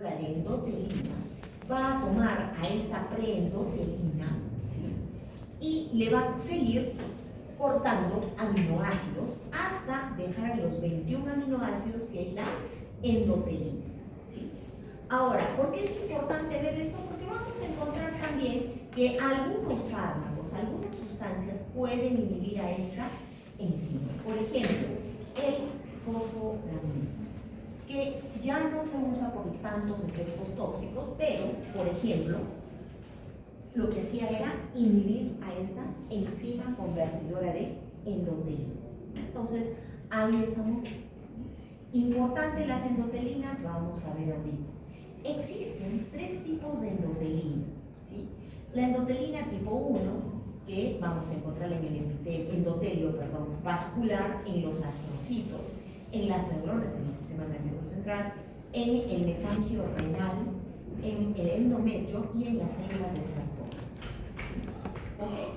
específica de endotelina, va a tomar a esta preendotelina, ¿sí? Y le va a seguir cortando aminoácidos hasta dejar a los 21 aminoácidos, que es la endotelina, ¿sí? Ahora, ¿por qué es importante ver esto? Porque vamos a encontrar también que algunos fármacos, algunas sustancias pueden inhibir a esta enzima. Por ejemplo, el fosfogramina, que ya no se usa por tantos efectos tóxicos, pero, por ejemplo, lo que hacía era inhibir a esta enzima convertidora de endotelina. Entonces, ahí estamos. Importante las endotelinas, vamos a ver ahorita. Existen tres tipos de endotelinas, ¿sí? La endotelina tipo 1, que vamos a encontrar en el endotelio vascular, en los astrocitos, en las neuronas del sistema nervioso central, en el mesangio renal, en el endometrio y en las células de sarcoma. ¿Okay?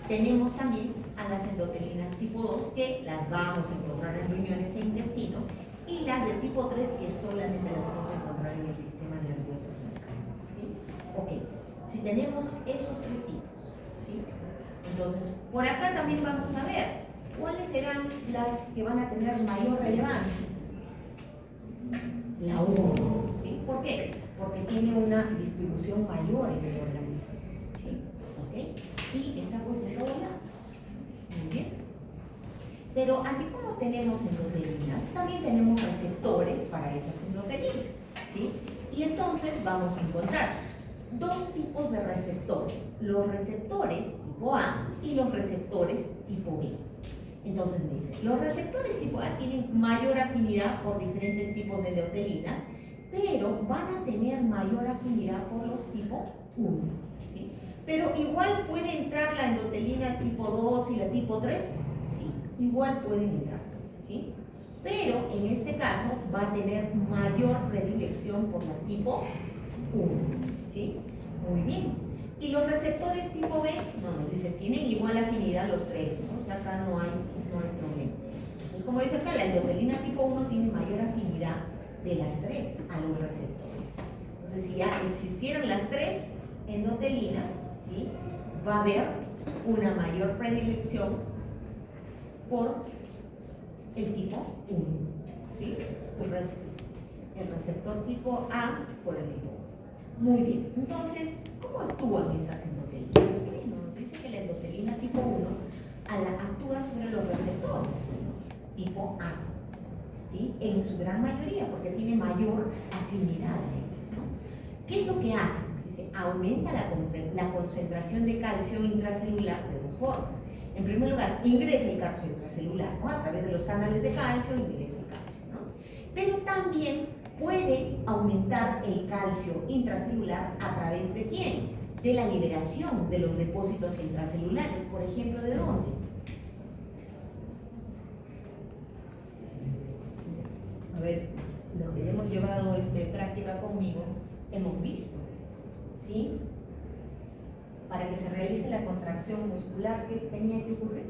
Tenemos también a las endotelinas tipo 2, que las vamos a encontrar en riñones e intestino, y las de tipo 3, que solamente las vamos a encontrar en el sistema nervioso central. ¿Sí? Ok, si tenemos estos tres tipos, ¿sí? Entonces, por acá también vamos a ver cuáles serán las que van a tener mayor relevancia. La 1, ¿sí? ¿Por qué? Porque tiene una distribución mayor en el organismo, ¿sí? ¿Ok? Y está pues en todo lado. Muy bien. Pero así como tenemos endotelinas, también tenemos receptores para esas endotelinas, ¿sí? Y entonces vamos a encontrar dos tipos de receptores, los receptores tipo A y los receptores tipo B. Entonces me dice, los receptores tipo A tienen mayor afinidad por diferentes tipos de endotelinas, pero van a tener mayor afinidad por los tipo 1, ¿sí? Pero igual puede entrar la endotelina tipo 2 y la tipo 3, sí, igual pueden entrar, ¿sí? Pero en este caso va a tener mayor predilección por la tipo 1, ¿sí? Muy bien. Y los receptores tipo B, no, nos dice, tienen igual afinidad los tres, ¿no? O sea, acá no hay problema. Entonces, como dice acá, la endotelina tipo 1 tiene mayor afinidad de las tres a los receptores. Entonces, si ya existieron las tres endotelinas, ¿sí? Va a haber una mayor predilección por el tipo 1, ¿sí? El receptor tipo A por el tipo 1. Muy bien, entonces, ¿cómo actúan estas endotelinas? Bueno, nos dice que la endotelina tipo 1 actúa sobre los receptores tipo A, ¿sí? En su gran mayoría, porque tiene mayor afinidad a ellos, ¿no? ¿Qué es lo que hace? Dice, aumenta la concentración de calcio intracelular de dos formas. En primer lugar, ingresa el calcio intracelular, ¿no? A través de los canales de calcio ingresa el calcio, ¿no? Pero también puede aumentar el calcio intracelular a través de ¿quién? De la liberación de los depósitos intracelulares. Por ejemplo, ¿de dónde? A ver, lo que hemos llevado práctica conmigo, hemos visto, ¿sí? Para que se realice la contracción muscular, ¿qué tenía que ocurrir?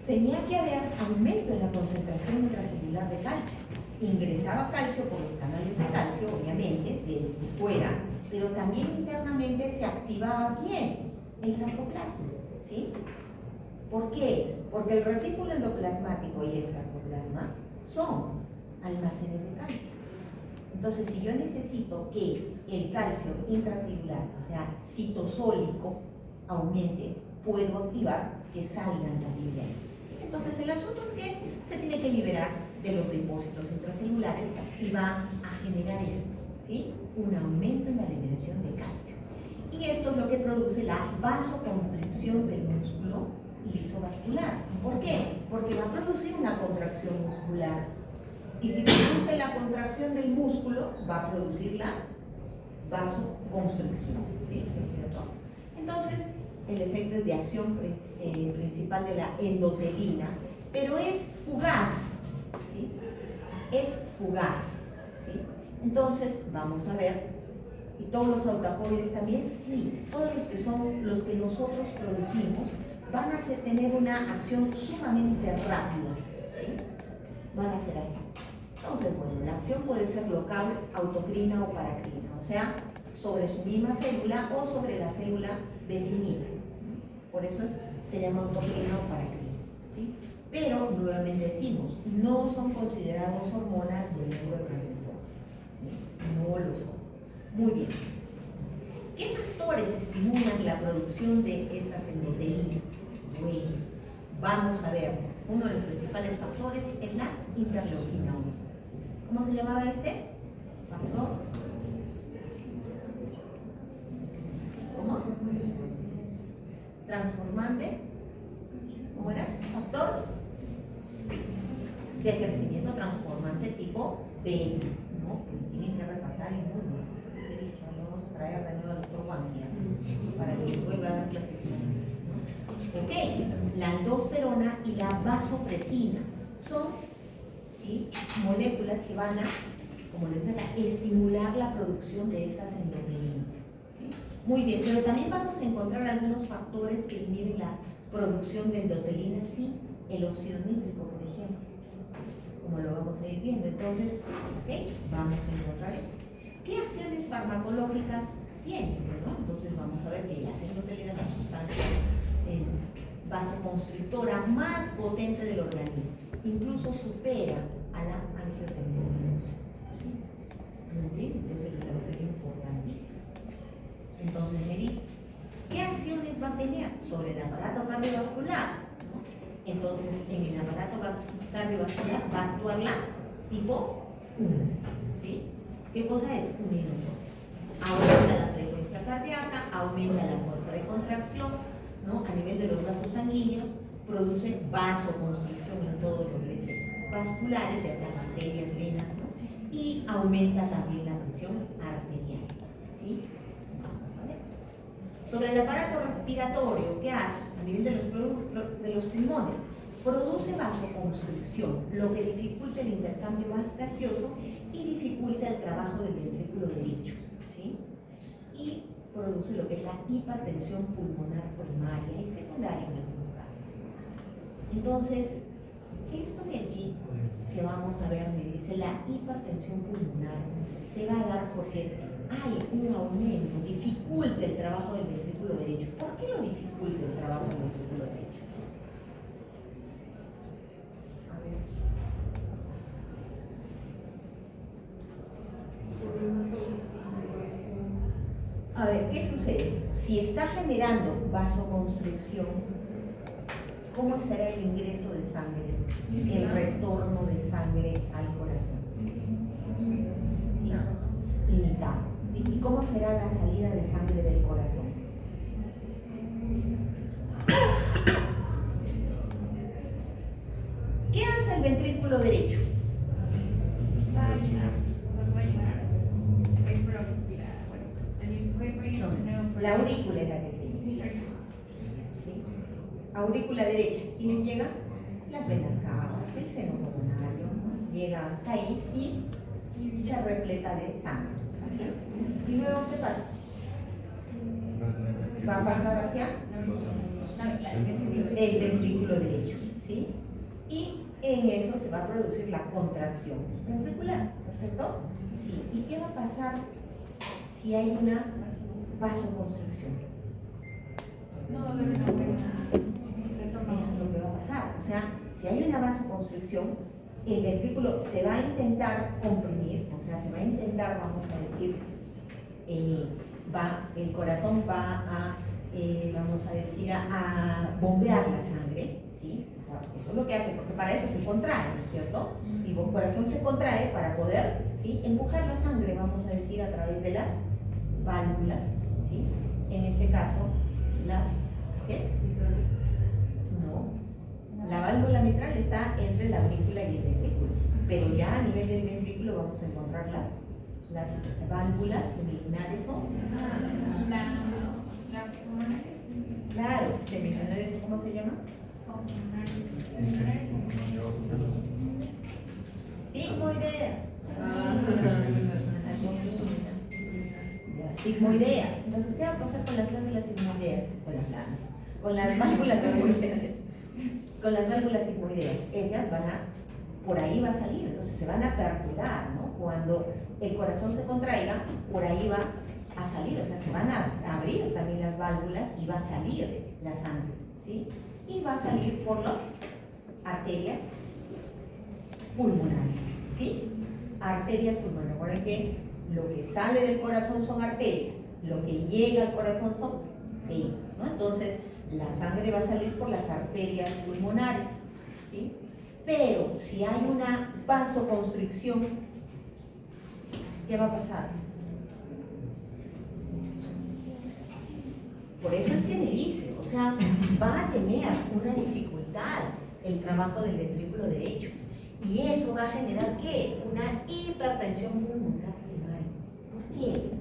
Tenía que haber aumento en la concentración intracelular de calcio. Ingresaba calcio por los canales de calcio, obviamente, de fuera, pero también internamente se activaba ¿quién? El sarcoplasma, ¿sí? ¿Por qué? Porque el retículo endoplasmático y el sarcoplasma son almacenes de calcio. Entonces, si yo necesito que el calcio intracelular, o sea, citosólico, aumente, puedo activar que salgan también de ahí. Entonces, el asunto es que se tiene que liberar de los depósitos intracelulares y va a generar esto, ¿sí? Un aumento en la liberación de calcio. Y esto es lo que produce la vasoconstricción del músculo lisovascular. ¿Por qué? Porque va a producir una contracción muscular. Y si produce la contracción del músculo, va a producir la vasoconstricción, ¿sí? ¿No es cierto? Entonces, el efecto es de acción principal de la endotelina, pero es fugaz, ¿sí? Es fugaz, ¿sí? Entonces, vamos a ver, ¿y todos los autoacoides también? Sí, todos los que son los que nosotros producimos van a tener una acción sumamente rápida, ¿sí? Van a ser así. Entonces, bueno, la acción puede ser local, autocrina o paracrina, o sea, sobre su misma célula o sobre la célula vecinil. Por eso se llama autocrina o paracrina, ¿sí? Pero, nuevamente decimos, no son considerados hormonas del neurotransmisor, ¿sí? No lo son. Muy bien. ¿Qué factores estimulan la producción de estas endotelinas? Bueno, vamos a ver. Uno de los principales factores es la interleuquina 1. ¿Cómo se llamaba este factor? ¿Cómo? Transformante. ¿Cómo era? Factor de crecimiento transformante tipo beta, ¿no? Tienen que repasar y muy bien. Vamos a traer de nuevo al doctor Juan para que les vuelva a dar clasecitas. Ok, la aldosterona y la vasopresina son, ¿sí?, moléculas que van a, como les decía, estimular la producción de estas endotelinas, ¿sí? Muy bien, pero también vamos a encontrar algunos factores que inhiben la producción de endotelinas, sí, el óxido nítrico, por ejemplo, como lo vamos a ir viendo. Entonces, ok, vamos a encontrar eso. ¿Qué acciones farmacológicas tienen? ¿No? Entonces vamos a ver que las endotelinas, la sustancia vasoconstrictora más potente del organismo, incluso supera a la angiotensión. ¿Sí? Entonces va a ser importantísimo. Entonces me dice, ¿qué acciones va a tener sobre el aparato cardiovascular? ¿No? Entonces en el aparato cardiovascular va a actuar la tipo 1. ¿Sí? ¿Qué cosa es? Un inhibidor. Aumenta la frecuencia cardíaca, aumenta la fuerza de contracción, ¿no? A nivel de los vasos sanguíneos, produce vasoconstricción en todos los lechos vasculares, ya sean arterias, venas, ¿no? Y aumenta también la presión arterial, ¿sí? Vamos a ver. Sobre el aparato respiratorio, ¿qué hace? A nivel de los pulmones, produce vasoconstricción, lo que dificulta el intercambio gaseoso y dificulta el trabajo del ventrículo derecho, ¿sí? Y produce lo que es la hipertensión pulmonar primaria y secundaria en algunos casos. Entonces, esto de aquí que vamos a ver, me dice, la hipertensión pulmonar se va a dar porque hay un aumento, dificulta el trabajo del ventrículo derecho. ¿Por qué lo dificulta el trabajo del ventrículo derecho? A ver, ¿qué sucede? Si está generando vasoconstricción, ¿cómo será el ingreso de sangre? El retorno de sangre al corazón. ¿Sí? Limitado. ¿Sí? ¿Y cómo será la salida de sangre del corazón? ¿Qué hace el ventrículo derecho? La aurícula es la que se llama. ¿Sí? Aurícula derecha. ¿Quiénes llegan? Las venas cavas, el seno coronario, ¿no? Llega hasta ahí y se repleta de sangre. ¿Sí? ¿Y luego qué pasa? Va a pasar hacia el ventrículo derecho. ¿Sí? Y en eso se va a producir la contracción ventricular. ¿Perfecto? Sí. ¿Y qué va a pasar si hay una vasoconstricción? Eso es lo que va a pasar. O sea, si hay una vasoconstricción, el ventrículo se va a intentar comprimir, o sea, se va a intentar, vamos a decir, el corazón va a, vamos a decir, a bombear la sangre, ¿sí? O sea, eso es lo que hace, porque para eso se contrae, ¿no es cierto? Y el corazón se contrae para poder, ¿sí?, empujar la sangre, vamos a decir, a través de las válvulas, ¿sí? En este caso, las, ¿qué? No. La válvula mitral está entre la aurícula y el ventrículo, pero ya a nivel del ventrículo vamos a encontrar las válvulas semilunares o claro, semilunares, ¿cómo se llama? Sigmoideas. Sigmoideas. Entonces, ¿qué va a pasar con las glándulas sigmoideas? Con las válvulas sigmoideas. Con las válvulas sigmoideas. Ellas van a por ahí va a salir, entonces se van a aperturar, ¿no? Cuando el corazón se contraiga, por ahí va a salir, o sea, se van a abrir también las válvulas y va a salir la sangre, ¿sí? Y va a salir por las arterias pulmonares, ¿sí? Arterias pulmonares. Recuerden que lo que sale del corazón son arterias, lo que llega al corazón son venas, ¿no? Entonces, la sangre va a salir por las arterias pulmonares, ¿sí? Pero si hay una vasoconstricción, ¿qué va a pasar? Por eso es que me dice, o sea, va a tener una dificultad el trabajo del ventrículo derecho. Y eso va a generar, ¿qué? Una hipertensión pulmonar primaria. ¿Por qué?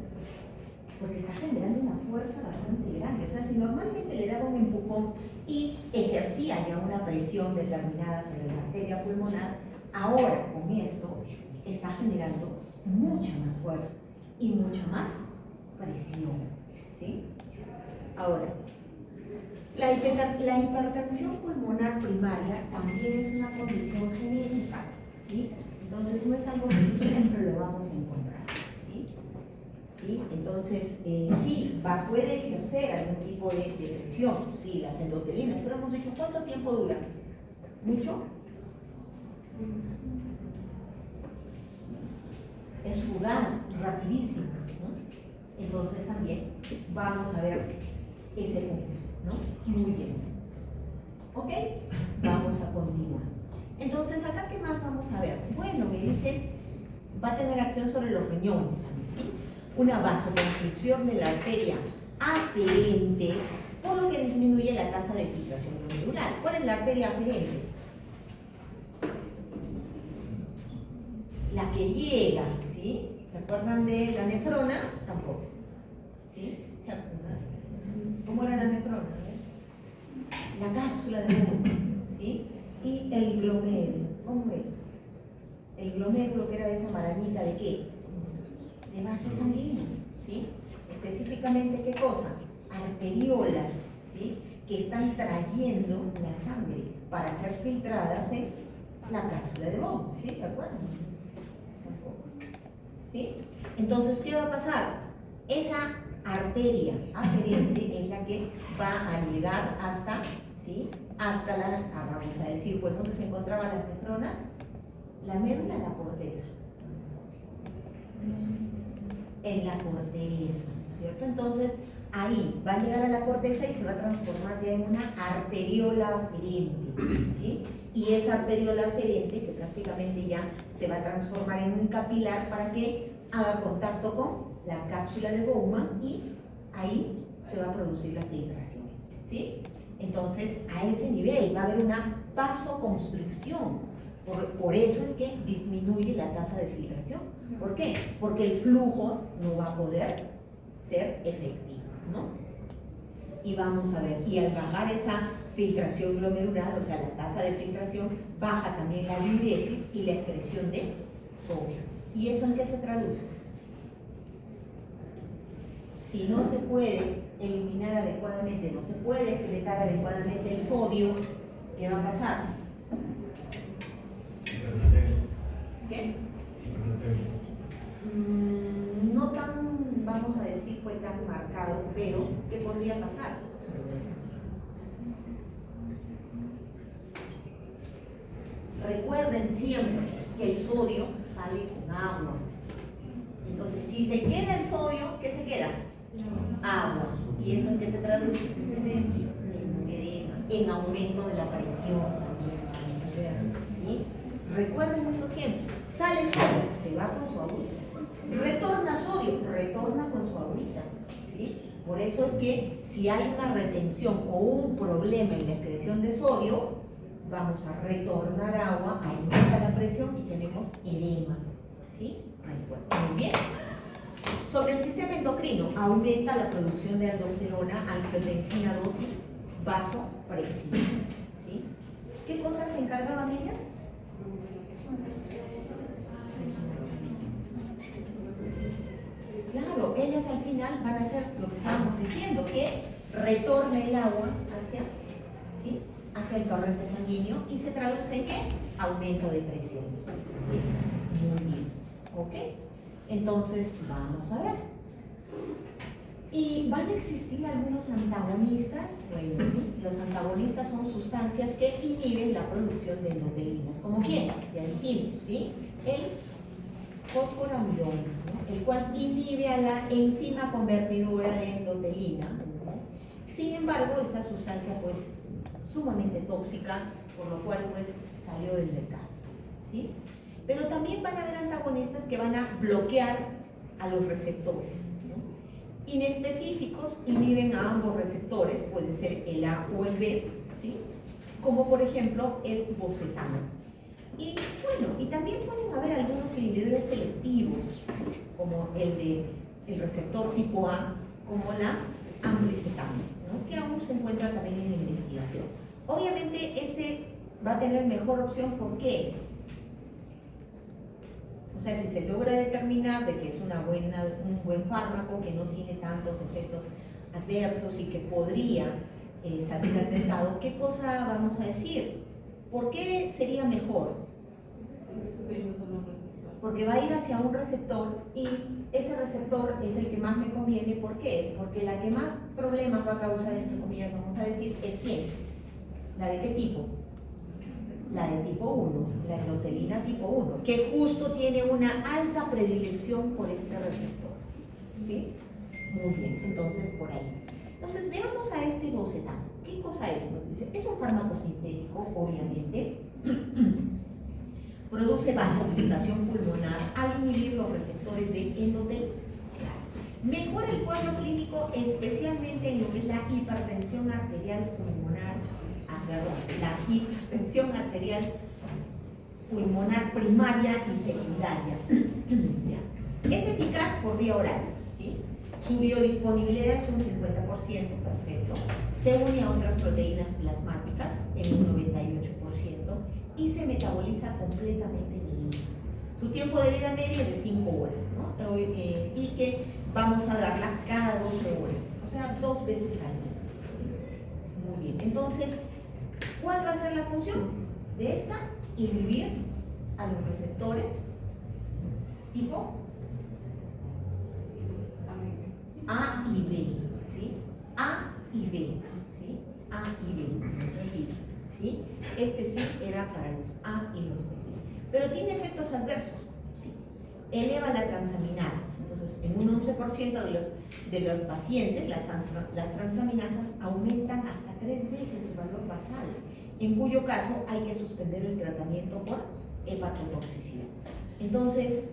Porque está generando una fuerza bastante grande. O sea, si normalmente le daba un empujón y ejercía ya una presión determinada sobre la arteria pulmonar, ahora con esto está generando mucha más fuerza y mucha más presión, ¿sí? Ahora, la hipertensión pulmonar primaria también es una condición genética, ¿sí? Entonces no es algo que siempre lo vamos a encontrar, ¿sí? ¿Sí? Entonces, sí, puede ejercer algún tipo de presión, sí, las endotelinas, pero hemos dicho, ¿cuánto tiempo dura? ¿Mucho? Es fugaz, rapidísimo, ¿no? Entonces también vamos a ver ese punto, ¿no? Muy bien. ¿Ok? Vamos a continuar. Entonces, ¿acá qué más vamos a ver? Bueno, me dice, va a tener acción sobre los riñones también, ¿sí? Una vasoconstricción de la arteria aferente, por lo que disminuye la tasa de filtración glomerular. ¿Cuál es la arteria aferente? La que llega, ¿sí? ¿Se acuerdan de la nefrona? Tampoco. ¿Sí? ¿Se acuerdan? ¿Cómo era la nefrona? La cápsula de Bowman, ¿sí? Y el glomérulo, ¿cómo es? El glomérulo, que era esa marañita de qué? De vasos sanguíneos, ¿sí? Específicamente, ¿qué cosa? Arteriolas, ¿sí? Que están trayendo la sangre para ser filtradas en la cápsula de Bowman, ¿sí? ¿Se acuerdan? ¿Sí? Entonces, ¿qué va a pasar? Esa arteria aferente es la que va a llegar hasta, ¿sí? Hasta vamos a decir, pues, ¿dónde se encontraban las nefronas? La médula, la corteza. En la corteza, ¿cierto? Entonces, ahí va a llegar a la corteza y se va a transformar ya en una arteriola aferente, ¿sí? Y esa arteriola aferente, que prácticamente ya se va a transformar en un capilar para que haga contacto con la cápsula de Bowman y ahí se va a producir la filtración, ¿sí? Entonces, a ese nivel va a haber una vasoconstricción. Por eso es que disminuye la tasa de filtración. ¿Por qué? Porque el flujo no va a poder ser efectivo, ¿no? Y vamos a ver, y al bajar esa filtración glomerular, o sea, la tasa de filtración, baja también la diuresis y la excreción de sodio. ¿Y eso en qué se traduce? Si no se puede eliminar adecuadamente, no se puede excretar adecuadamente el sodio, ¿qué va a pasar? ¿Qué? No tan, vamos a decir, fue tan marcado, pero ¿qué podría pasar? Recuerden siempre que el sodio sale con agua. Entonces, si se queda el sodio, ¿qué se queda? Agua. ¿Y eso en qué se traduce? En edema, en aumento de la presión también, ¿sí? Recuerden eso siempre. Sale sodio, se va con su agüita. Retorna sodio, retorna con su agüita, ¿sí? Por eso es que si hay una retención o un problema en la excreción de sodio, vamos a retornar agua, aumenta la presión y tenemos edema, ¿sí? Muy bien. Sobre el sistema endocrino, aumenta la producción de aldosterona, angiotensina 2 y vasopresina, ¿sí? ¿Qué cosas se encargaban ellas? Claro, ellas al final van a hacer lo que estábamos diciendo, que retorne el agua hacia, ¿sí? Hacia el torrente sanguíneo y se traduce en ¿qué? aumento de presión. ¿Sí? Muy bien. ¿Ok? Entonces, vamos a ver. ¿Y van a existir algunos antagonistas? Bueno, sí. Los antagonistas son sustancias que inhiben la producción de endotelinas. ¿Como quién? Ya dijimos, ¿sí? El fosforamidón, ¿no? El cual inhibe a la enzima convertidora de endotelina. Sin embargo, esta sustancia pues sumamente tóxica, por lo cual pues salió del mercado, ¿sí? Pero también van a haber antagonistas que van a bloquear a los receptores, ¿no? Inespecíficos inhiben a ambos receptores, puede ser el A o el B, ¿sí? Como por ejemplo el bocetano. Y bueno, y también pueden haber algunos inhibidores selectivos, como el receptor tipo A, como la ambrisetano, ¿no? Que aún se encuentra también en investigación. Obviamente este va a tener mejor opción, ¿por qué? O sea, si se logra determinar de que es un buen fármaco, que no tiene tantos efectos adversos y que podría salir al mercado, ¿qué cosa vamos a decir? ¿Por qué sería mejor? Porque va a ir hacia un receptor y ese receptor es el que más me conviene. ¿Por qué? Porque la que más problemas va a causar, entre comillas, vamos a decir, es ¿quién? ¿La de qué tipo? La de tipo 1, la endotelina tipo 1, que justo tiene una alta predilección por este receptor. ¿Sí? Muy bien, entonces por ahí. Entonces veamos a este bocetano. ¿Qué cosa es? Nos dice, es un fármaco sintético, obviamente. Produce vasodilatación pulmonar al inhibir los receptores de endotelina. Mejora el cuadro clínico, especialmente en lo que es la hipertensión arterial pulmonar, la hipertensión arterial pulmonar primaria y secundaria. Es eficaz por vía oral, ¿sí? Su biodisponibilidad es un 50%, perfecto. Se une a otras proteínas plasmáticas en un 98% y se metaboliza completamente bien. Su tiempo de vida media es de 5 horas, ¿no? Y que vamos a darla cada 12 horas, o sea, 2 veces al día. Muy bien, entonces, ¿cuál va a ser la función de esta? Inhibir a los receptores tipo A y B, ¿sí? A y B, ¿sí? A y B, no se olviden, ¿sí? Este sí era para los A y los B. Pero tiene efectos adversos, ¿sí? Eleva la transaminasas. Entonces, en un 11% de los pacientes, las transaminasas aumentan hasta 3 veces su valor basal, en cuyo caso hay que suspender el tratamiento por hepatotoxicidad. Entonces,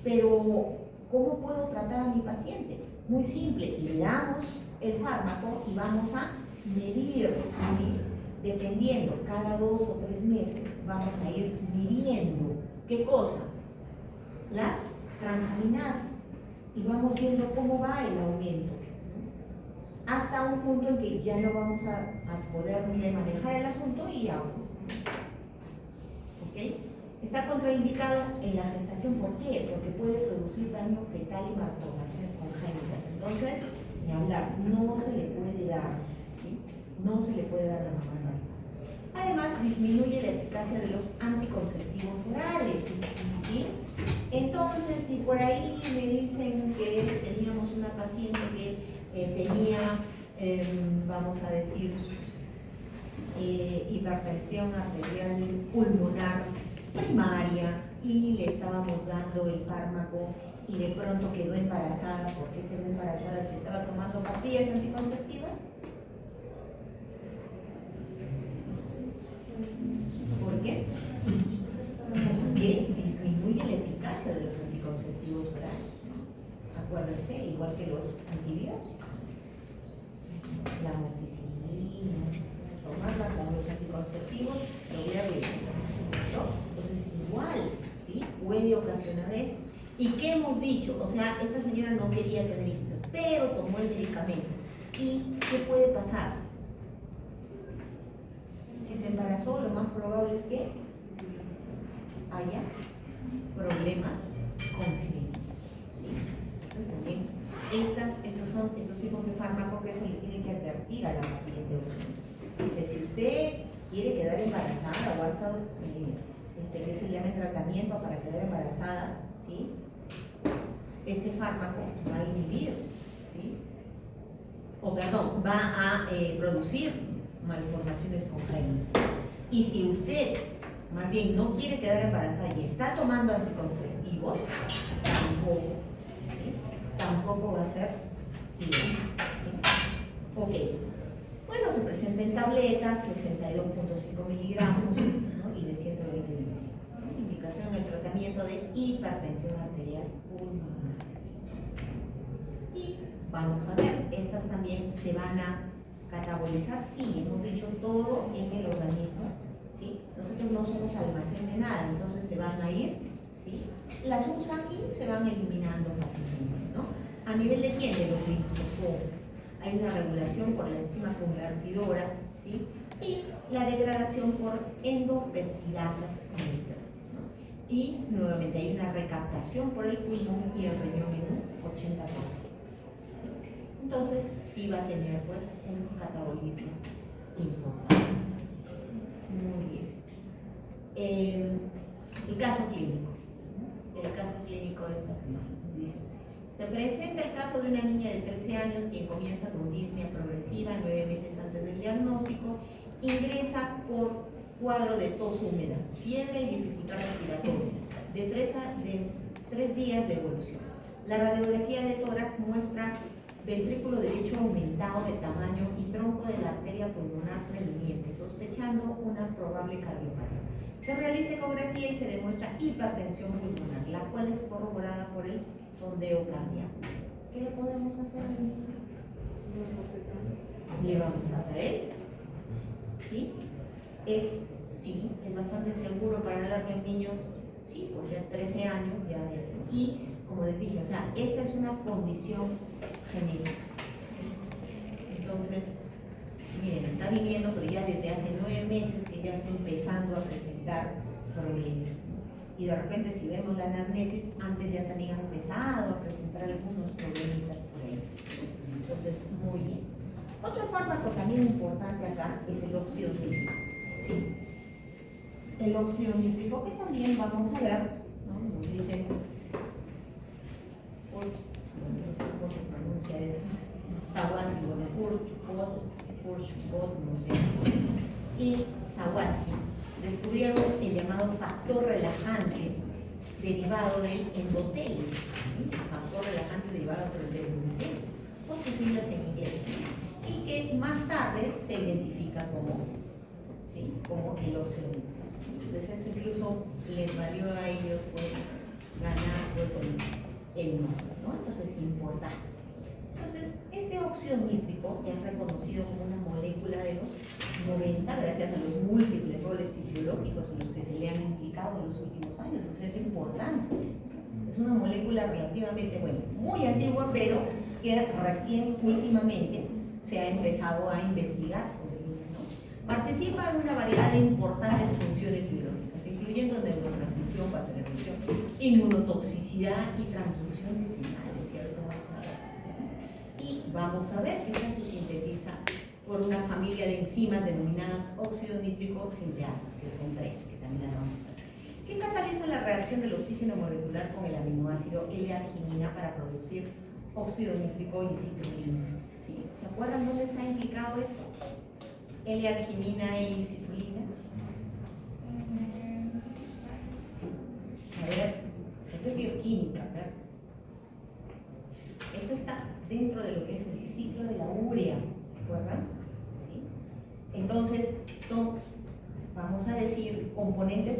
pero ¿cómo puedo tratar a mi paciente? Muy simple, le damos el fármaco y vamos a medir, ¿sí? Dependiendo, cada 2 o 3 meses vamos a ir midiendo, ¿qué cosa? Las transaminasas, y vamos viendo cómo va el aumento, hasta un punto en que ya no vamos a poder manejar el asunto y ya pues, ¿ok? Está contraindicado en la gestación, ¿por qué? Porque puede producir daño fetal y malformaciones congénitas. Entonces, ni hablar, no se le puede dar, ¿sí? No se le puede dar la mamá embarazada. Además, disminuye la eficacia de los anticonceptivos orales, ¿sí? Entonces, si por ahí me dicen que teníamos una paciente que tenía, vamos a decir, hipertensión arterial pulmonar primaria y le estábamos dando el fármaco y de pronto quedó embarazada. ¿Por qué quedó embarazada si estaba tomando pastillas anticonceptivas? ¿Por qué? Porque disminuye la eficacia de los anticonceptivos orales. Acuérdense, igual que los antibióticos. La amoxicilina, tomarla con los anticonceptivos, lo voy a ver, ¿no? Entonces, igual, ¿sí? Puede ocasionar esto. ¿Y qué hemos dicho? O sea, esta señora no quería tener hijos, pero tomó el medicamento. ¿Y qué puede pasar? Si se embarazó, lo más probable es que haya problemas congénitos, ¿sí? Entonces, también estos tipos de fármacos que se le tiene que advertir a la paciente. Si usted quiere quedar embarazada o ha estado, que se llama tratamiento para quedar embarazada, ¿sí? Este fármaco va a inhibir, ¿sí? O perdón, va a producir malformaciones congénitas. Y si usted más bien no quiere quedar embarazada y está tomando anticonceptivos, tampoco va a ser bien, ¿sí? Ok. Bueno, se presenta en tabletas, 62.5 miligramos, ¿no? Y de 120 miligramos. Indicación en el tratamiento de hipertensión arterial pulmonar. Y vamos a ver, estas también se van a catabolizar, sí, hemos dicho todo en el organismo, ¿sí? Nosotros no somos almacén de nada, entonces se van a ir, ¿sí? Las usan y se van eliminando fácilmente, ¿no? A nivel de quién, de los lisosomas. Hay una regulación por la enzima convertidora, ¿sí? Y la degradación por endopeptidasas inhibitoras, ¿no? Y nuevamente hay una recaptación por el pulmón y el riñón en un 80%. Entonces, sí va a tener pues un catabolismo importante. Muy bien. El caso clínico. El caso clínico de esta semana. Dice, se presenta el caso de una niña de 13 años quien comienza con disnea progresiva 9 meses antes del diagnóstico, ingresa por cuadro de tos húmeda, fiebre y dificultad respiratoria, de 3 días de evolución. La radiografía de tórax muestra ventrículo derecho aumentado de tamaño y tronco de la arteria pulmonar preeminente, sospechando una probable cardiopatía. Se realiza ecografía y se demuestra hipertensión pulmonar, la cual es corroborada por el sondeo cardíaco. ¿Qué le podemos hacer? Le vamos a traer, ¿sí? Sí, es bastante seguro para darle a niños, sí, pues ya 13 años, ya es. Y como les dije, o sea, esta es una condición genética. Entonces, miren, está viniendo, pero ya desde hace 9 meses que ya está empezando a presentar problemas, ¿no? Y de repente, si vemos la anamnesis, antes ya también ha empezado a presentar algunos problemitas por ahí. Entonces, muy bien. Otro fármaco también importante acá es el óxido nítrico, ¿sí? El óxido nítrico que también vamos a ver, ¿no? Nos dicen, no sé cómo se pronuncia eso, Sawatsky, Furchbot, no sé, y Sawatsky descubrieron el llamado factor relajante derivado del endotelio, ¿sí? Factor relajante derivado por el endotelio, con sus siglas en inglés, y que más tarde se identifica como, ¿sí? Como el óxido nítrico. Entonces esto incluso les valió a ellos pues ganar pues el nombre, ¿no? Entonces es importante. Entonces, este óxido nítrico es reconocido como una molécula de los 90 gracias a los múltiples roles fisiológicos en los que se le han implicado en los últimos años. O sea, es importante. Es una molécula relativamente, bueno, muy antigua, pero que recién últimamente se ha empezado a investigar sobre ella, ¿no? Participa en una variedad de importantes funciones biológicas, incluyendo neurotransmisión, vasoreacción, inmunotoxicidad y transducción de señales, ¿cierto? Vamos a ver que esta se sintetiza por una familia de enzimas denominadas óxido nítrico sinteasas, que son 3, que también las vamos a ver. ¿Qué cataliza la reacción del oxígeno molecular con el aminoácido L-arginina para producir óxido nítrico y citrulina? ¿Sí? ¿Se acuerdan dónde está implicado esto? L-arginina y citrulina. A ver, esto es bioquímica, ¿verdad? Esto está dentro de lo que es el ciclo de la urea, ¿recuerdan? ¿Sí? Entonces, son, vamos a decir, componentes.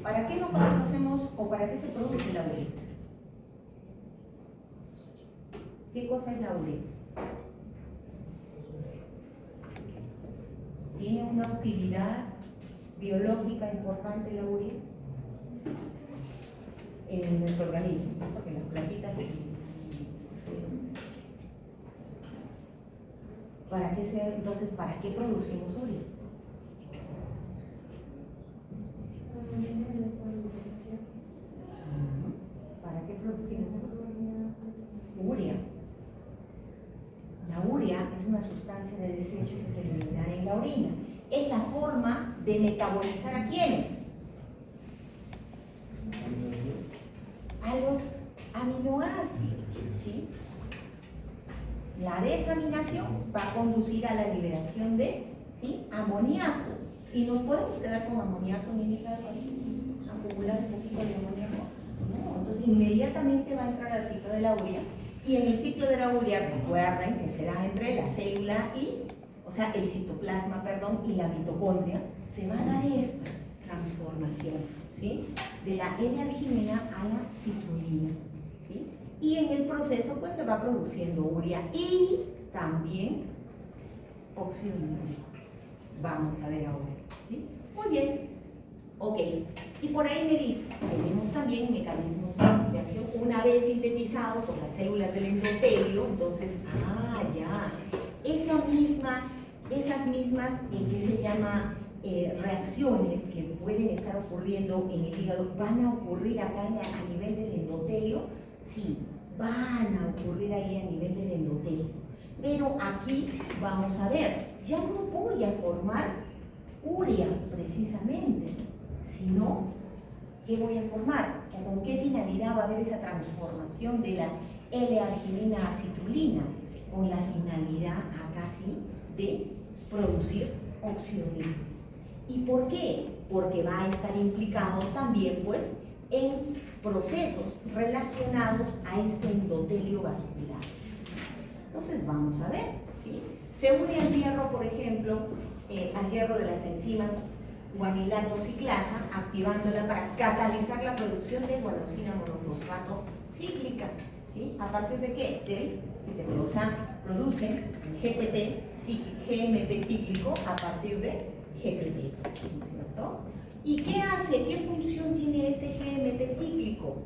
¿Para qué nosotros hacemos o para qué se produce la urea? ¿Qué cosa es la urea? ¿Tiene una utilidad biológica importante la urea en nuestro organismo? Porque las plaquitas ¿para qué entonces, ¿para qué producimos urea? ¿Para qué producimos urea? La urea es una sustancia de desecho que se elimina en la orina. es la forma de metabolizar a quiénes. A los aminoácidos, ¿sí? La desaminación va a conducir a la liberación de, ¿sí?, amoníaco. Y nos podemos quedar con amoníaco en el hígado, así, acumular un poquito de amoníaco. No, entonces inmediatamente va a entrar al ciclo de la urea. Y en el ciclo de la urea, recuerden que se da entre la célula y, o sea, el citoplasma, perdón, y la mitocondria, se va a dar esta transformación, ¿sí?, de la L-arginina a la citrulina, ¿sí? Y en el proceso pues se va produciendo urea y también óxido nítrico. Vamos a ver ahora, ¿sí? Muy bien, ok. Y por ahí me dice, tenemos también mecanismos de acción una vez sintetizados por las células del endotelio, entonces, ya, esas mismas, ¿qué se llama? Reacciones que pueden estar ocurriendo en el hígado, ¿van a ocurrir acá a nivel del endotelio? Sí, van a ocurrir ahí a nivel del endotelio. Pero aquí vamos a ver, ya no voy a formar urea precisamente, sino ¿qué voy a formar? ¿O con qué finalidad va a haber esa transformación de la L-arginina a citrulina? Con la finalidad acá sí de producir óxido nítrico. ¿Y por qué? Porque va a estar implicado también, pues, en procesos relacionados a este endotelio vascular. Entonces, vamos a ver, ¿sí? Se une al hierro, por ejemplo, al hierro de las enzimas guanilato ciclasa, activándola para catalizar la producción de guanosina monofosfato cíclica, ¿sí? ¿A partir de qué? Del GTP, o sea, producen GMP cíclico a partir de GTP, ¿no es cierto? ¿Y qué hace? ¿Qué función tiene este GMP cíclico?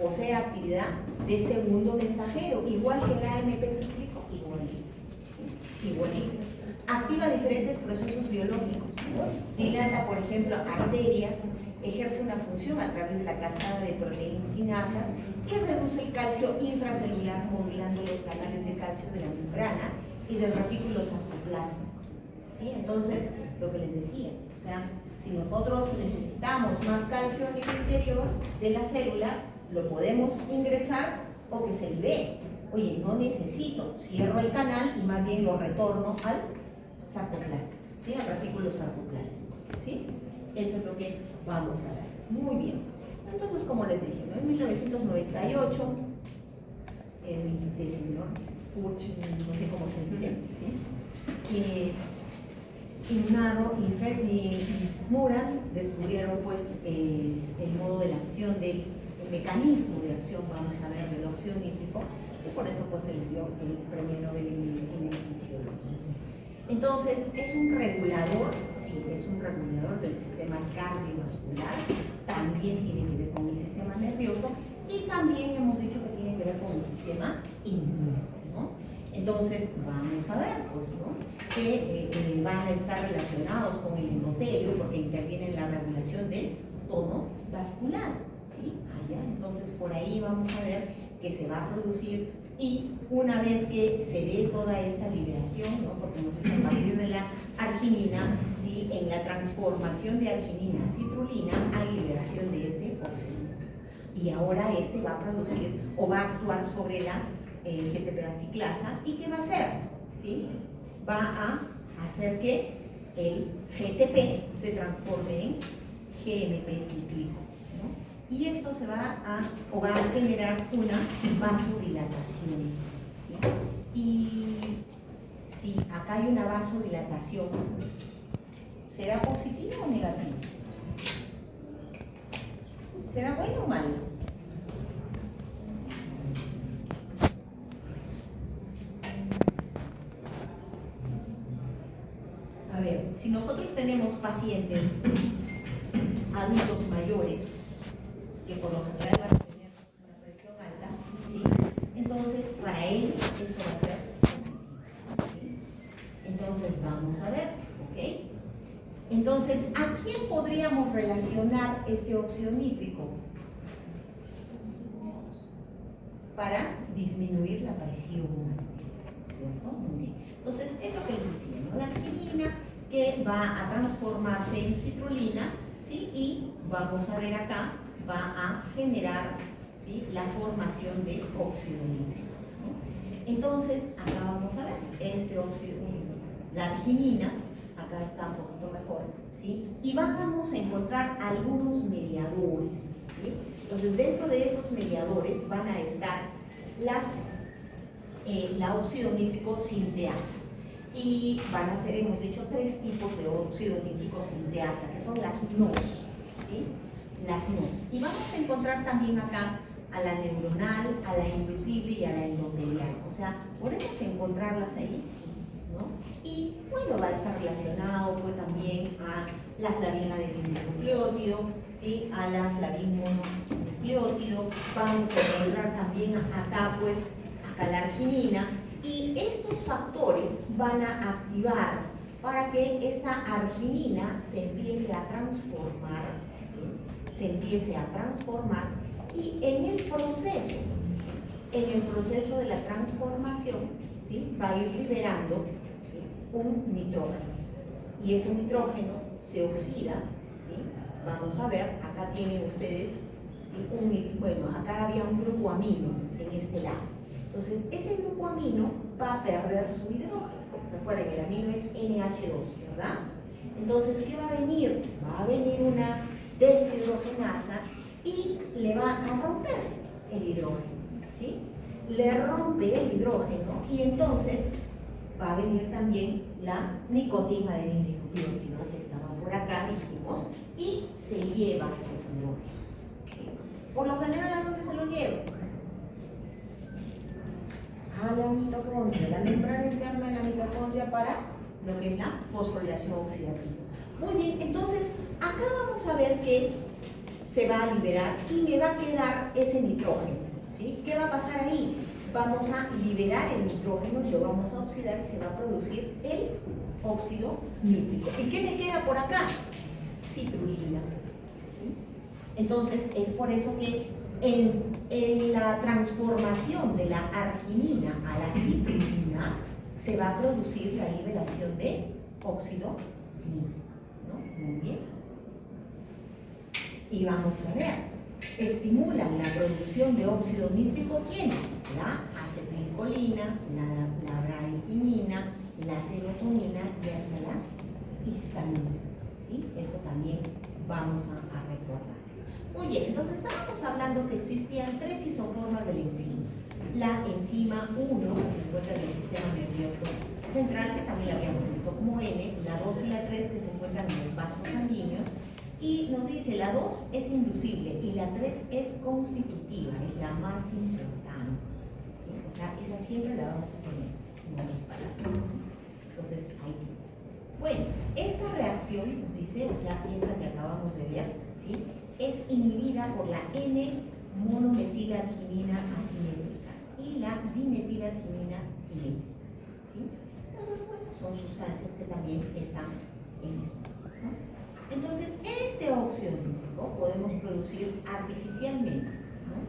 Posee actividad de segundo mensajero, igual que el AMP cíclico, igualito. Activa diferentes procesos biológicos, dilata, por ejemplo, arterias, ejerce una función a través de la cascada de proteinasas y reduce el calcio intracelular modulando los canales de calcio de la membrana y del retículo sarcoplásmico, ¿sí? Entonces, lo que les decía, o sea, si nosotros necesitamos más calcio en el interior de la célula, lo podemos ingresar o que se libere. Oye, no necesito, cierro el canal y más bien lo retorno al sarcoplasma, ¿sí?, al retículo sarcoplástico, ¿sí? Eso es lo que vamos a ver. Muy bien. Entonces, como les dije, ¿no?, en 1998, el señor Furch, no sé cómo se dice, ¿sí?, Ignaro y Fred y Moran descubrieron pues el modo de la acción el mecanismo de acción, vamos a ver, del óxido nítrico, y por eso pues se les dio el premio Nobel en Medicina y Fisiología. Entonces, ¿es un regulador? Sí, es un regulador del sistema cardiovascular, también tiene que ver con el sistema nervioso y también hemos dicho que tiene que ver con el sistema inmune, ¿no? Entonces, vamos a ver, pues, ¿no?, que van a estar relacionados con el endotelio porque intervienen en la regulación del tono vascular, ¿sí? Entonces, por ahí vamos a ver que se va a producir y una vez que se dé toda esta liberación, ¿no?, porque hemos dicho a partir de la arginina, ¿sí?, en la transformación de arginina a citrulina hay liberación de este óxido. Y ahora este va a producir o va a actuar sobre la GTP ciclasa. ¿Y qué va a hacer? ¿Sí? Va a hacer que el GTP se transforme en GMP cíclico, ¿no? Y esto se va a generar una vasodilatación, ¿sí? Y si acá hay una vasodilatación, ¿será positivo o negativo? ¿Será bueno o malo? A ver, si nosotros tenemos pacientes adultos mayores que por lo general van a tener una presión alta, ¿sí?, entonces para ellos esto va a ser positivo, ¿sí? Entonces vamos a ver, ¿ok? Entonces, ¿a quién podríamos relacionar este óxido nítrico? Para disminuir la presión, ¿cierto? Muy bien. Entonces, es lo que les decía, ¿no? La arginina que va a transformarse en citrulina, ¿sí? Y vamos a ver acá, va a generar, ¿sí?, la formación de óxido nítrico, ¿no? Entonces, acá vamos a ver, este óxido, la arginina, acá está un poquito mejor, ¿sí? Y vamos a encontrar algunos mediadores, ¿sí? Entonces, dentro de esos mediadores van a estar la óxido nítrico sinteasa. Y van a ser, hemos dicho, 3 tipos de óxido nítrico sinteasa, que son las NOS, ¿sí? Las NOS. Y vamos a encontrar también acá a la neuronal, a la inducible y a la endotelial. O sea, ¿podemos encontrarlas ahí? Sí, ¿no? Y bueno, va a estar relacionado pues también a la flavina del nucleótido, ¿sí?, a la flavinonucleótido. Vamos a encontrar también acá pues acá la arginina, y estos factores van a activar para que esta arginina se empiece a transformar, ¿sí?, se empiece a transformar, y en el proceso de la transformación, ¿sí?, va a ir liberando, ¿sí?, un nitrógeno, y ese nitrógeno se oxida, ¿sí? Vamos a ver, acá tienen ustedes, ¿sí?, bueno, acá había un grupo amino en este lado. Entonces, ese grupo amino va a perder su hidrógeno. Recuerden, el amino es NH2, ¿verdad? Entonces, ¿qué va a venir? Va a venir una deshidrogenasa y le va a romper el hidrógeno, ¿sí? Le rompe el hidrógeno y entonces va a venir también la nicotina de nitroglicerina, que estaba por acá, dijimos, y se lleva esos hidrógenos, ¿sí? Por lo general, ¿a dónde se lo lleva? A la mitocondria, la membrana interna de la mitocondria, para lo que es la fosforilación oxidativa. Muy bien, entonces acá vamos a ver que se va a liberar y me va a quedar ese nitrógeno, ¿sí? ¿Qué va a pasar ahí? Vamos a liberar el nitrógeno, lo vamos a oxidar y se va a producir el óxido nítrico. ¿Y qué me queda por acá? Citrulina, ¿sí? Entonces es por eso que en la transformación de la arginina a la citrulina se va a producir la liberación de óxido nítrico, ¿no? Muy bien. Y vamos a ver, estimulan la producción de óxido nítrico, ¿quiénes? La acetilcolina, la bradykinin, la serotonina y hasta la histamina, ¿sí? Eso también vamos a recordar. Muy bien, entonces estábamos hablando que existían 3 isoformas de la enzima. La enzima 1, que se encuentra en el sistema nervioso central, que también la habíamos visto como N, la 2 y la 3, que se encuentran en los vasos sanguíneos, y nos dice la 2 es inducible y la 3 es constitutiva, es la más importante, ¿sí? O sea, esa siempre la vamos a poner en las palabras. Entonces, ahí sí. Bueno, esta reacción nos dice, o sea, esta que acabamos de ver, ¿sí?, es inhibida por la N-monometilarginina asimétrica y la dimetilarginina simétrica, ¿sí? Entonces, bueno, son sustancias que también están en esto, ¿no? Entonces, este óxido nítrico podemos producir artificialmente, ¿no?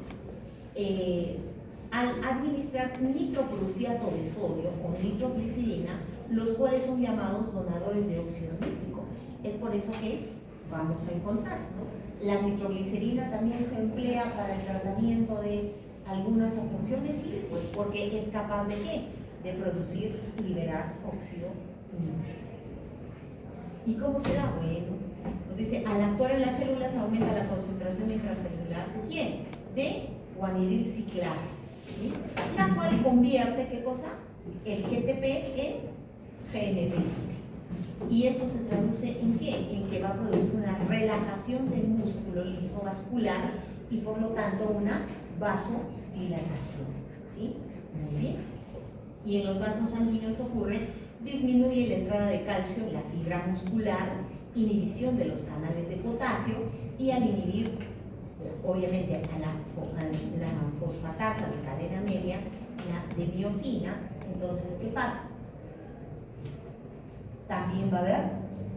Al administrar nitroprusiato de sodio o nitroglicerina, los cuales son llamados donadores de óxido nítrico. Es por eso que vamos a encontrar, ¿no? La nitroglicerina también se emplea para el tratamiento de algunas afecciones, sí, pues porque es capaz de ¿qué? De producir y liberar óxido nítrico. ¿Y cómo se da? Bueno, nos dice, al actuar en las células aumenta la concentración intracelular de ¿quién? De guanidilciclasa, ¿sí? La cual convierte, ¿qué cosa? El GTP en GNP cíclico. Y esto se traduce en ¿qué? En que va a producir una relajación del músculo liso vascular y por lo tanto una vasodilatación, ¿sí? Muy bien. Y en los vasos sanguíneos ocurre, disminuye la entrada de calcio en la fibra muscular, inhibición de los canales de potasio, y al inhibir, obviamente, a la fosfatasa de cadena media, la de miosina, entonces, ¿qué pasa? También va a haber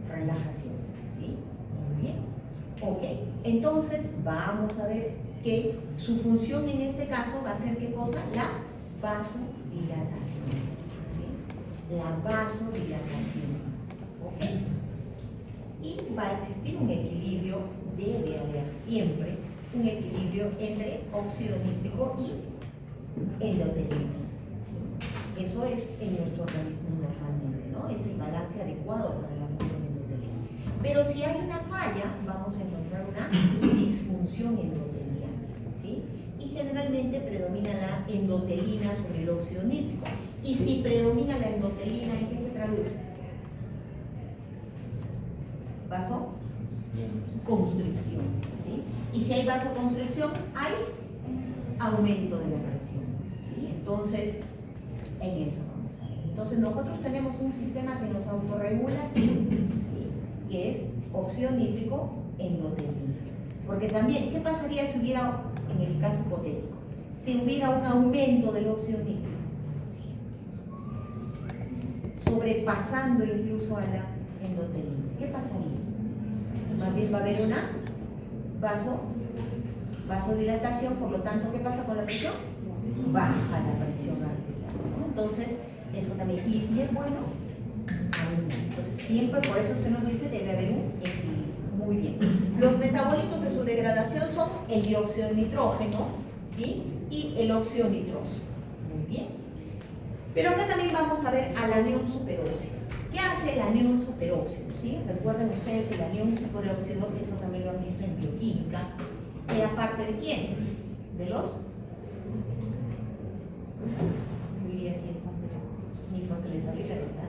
relajación, ¿sí? Muy bien. Ok, entonces vamos a ver que su función en este caso va a ser ¿qué cosa? La vasodilatación, ¿sí? La vasodilatación. ¿ok? Y va a existir un equilibrio, debe haber siempre un equilibrio entre óxido nítrico y endotelinas. ¿Sí? Eso es en nuestro organismo normalmente, ¿no? Es el balance adecuado para la función endotelial. Pero si hay una falla, vamos a encontrar una disfunción endotelial, ¿sí? Y generalmente predomina la endotelina sobre el óxido nítrico. Y si predomina la endotelina, ¿en qué se traduce? Vasoconstricción, ¿sí? Y si hay vasoconstricción, hay aumento de la presión, ¿sí? Entonces, en eso vamos a ver. Entonces, nosotros tenemos un sistema que nos autorregula, ¿sí? Que es óxido nítrico, endotelina. Porque también, ¿qué pasaría si hubiera, en el caso hipotético, si hubiera un aumento del óxido nítrico? Sobrepasando incluso a la endotelina. ¿Qué pasaría? Más bien va a haber una vasodilatación, por lo tanto, ¿qué pasa con la presión? Baja la presión arterial, ¿no? Entonces, eso también, y es bueno. Entonces, siempre, por eso es que nos dice, debe haber un equilibrio. Muy bien. Los metabolitos de su degradación son el dióxido de nitrógeno, ¿sí? Y el óxido nitroso. Muy bien. Pero acá también vamos a ver al anión superóxido. ¿Qué hace el anión superóxido? ¿Sí? Recuerden ustedes, el anión superóxido, eso también lo han visto en bioquímica, era parte de quién? De los... Ni porque les abrí la verdad.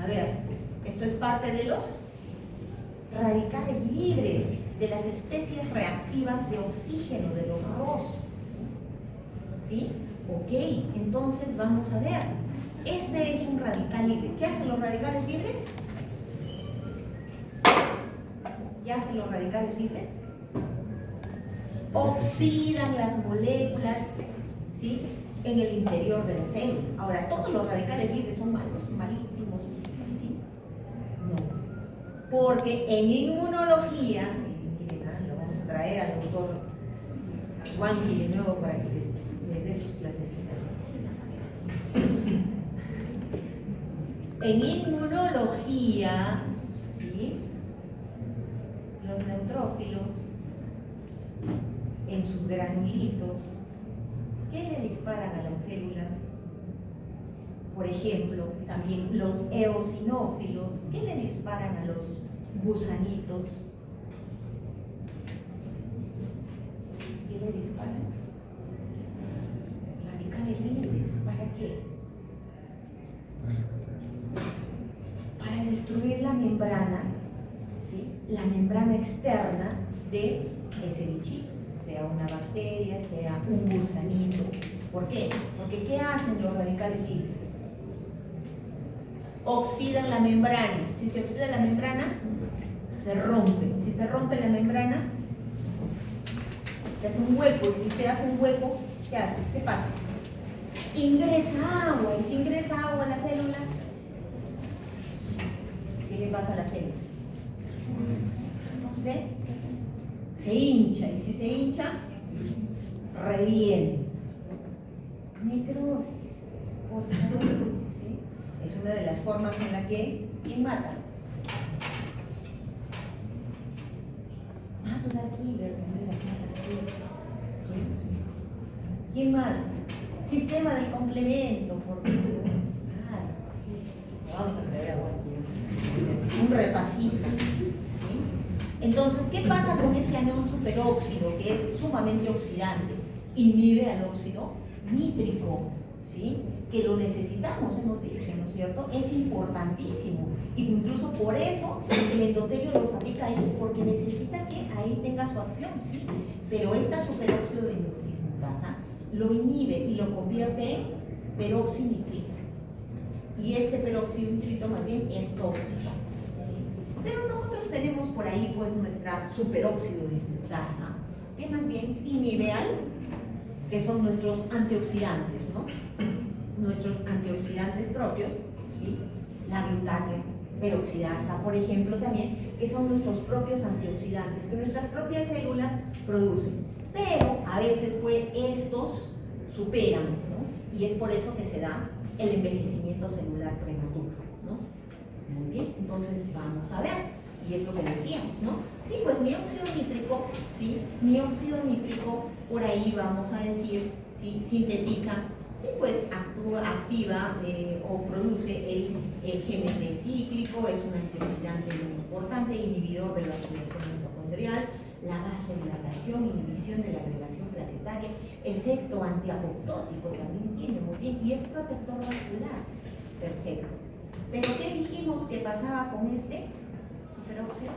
A ver, esto es parte de los radicales libres, de las especies reactivas de oxígeno, de los ROS. ¿Sí? Ok, entonces vamos a ver. Este es un radical libre. ¿Qué hacen los radicales libres? ¿Qué hacen los radicales libres? Oxidan las moléculas, ¿sí? En el interior de la célula. Ahora, ¿todos los radicales libres son malos, malísimos? ¿Sí? No. Porque en inmunología, lo vamos a traer al doctor Juanqui de nuevo para que les dé sus clasecitas. En inmunología, ¿sí? Los neutrófilos, en sus granulitos, ¿qué le disparan a las células? Por ejemplo, también los eosinófilos, ¿qué le disparan a los gusanitos? ¿Qué le disparan? Radicales libres, ¿para qué? Para destruir la membrana, ¿sí? La membrana externa de ese bichito, sea una bacteria, sea un gusanito. ¿Por qué? Porque ¿qué hacen los radicales libres? Oxidan la membrana. Si se oxida la membrana, se rompe. Si se rompe la membrana, se hace un hueco. Y si se hace un hueco, ¿qué hace? ¿Qué pasa? Ingresa agua. Y si ingresa agua a la célula, ¿qué le pasa a la célula? ¿Ve? Se hincha, y si se hincha, revienta. Necrosis, por favor, ¿sí? Es una de las formas en la que ¿quién mata? Natural killer, también las mata. ¿Quién más? Sistema del complemento, por favor. Vamos a traer agua aquí. Un repasito. Entonces, ¿qué pasa con este anión superóxido que es sumamente oxidante? Inhibe al óxido nítrico, ¿sí? Que lo necesitamos, hemos dicho, ¿no es cierto? Es importantísimo. Incluso por eso el endotelio lo fabrica ahí, porque necesita que ahí tenga su acción, ¿sí? Pero esta superóxido de dismutasa lo inhibe y lo convierte en peroxinitrito. Y este peroxinitrito más bien es tóxico. Pero nosotros tenemos por ahí pues nuestra superóxido dismutasa, que más bien inhibe al, que son nuestros antioxidantes, ¿no? Nuestros antioxidantes propios, ¿sí? La glutatión peroxidasa, por ejemplo, también, que son nuestros propios antioxidantes, que nuestras propias células producen. Pero a veces pues estos superan, ¿no? Y es por eso que se da el envejecimiento celular prematuro, ¿no? Muy bien, entonces vamos a ver. Y es lo que decíamos, ¿no? Sí, pues mi óxido nítrico, ¿sí? Mi óxido nítrico, por ahí vamos a decir, ¿sí? Sintetiza, sí, pues activa o produce el GMP cíclico, es un antioxidante muy importante, inhibidor de la oxidación mitocondrial, la vasodilatación, inhibición de la agregación plaquetaria, efecto antiapoptótico también tiene, muy bien, y es protector vascular. Perfecto. ¿Pero qué dijimos que pasaba con este superóxido?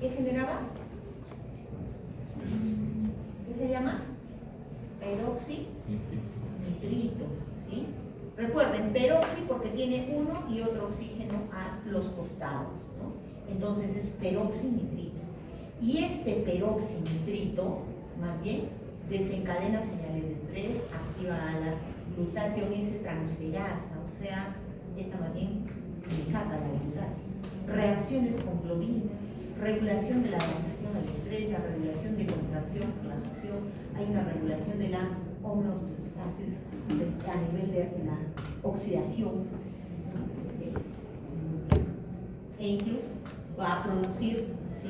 ¿Qué generaba? ¿Qué se llama? Peroxinitrito, ¿sí? Recuerden, peroxi porque tiene uno y otro oxígeno a los costados, ¿no? Entonces es peroxinitrito. Y este peroxinitrito, más bien, desencadena señales de estrés, activa a la glutatión S-transferasa, o sea, esta más bien saca la glutatión. Reacciones con clorinas, regulación de la adaptación al estrés, la regulación de contracción, relajación, hay una regulación de la homeostasis a nivel de la oxidación, e incluso va a producir, ¿sí?,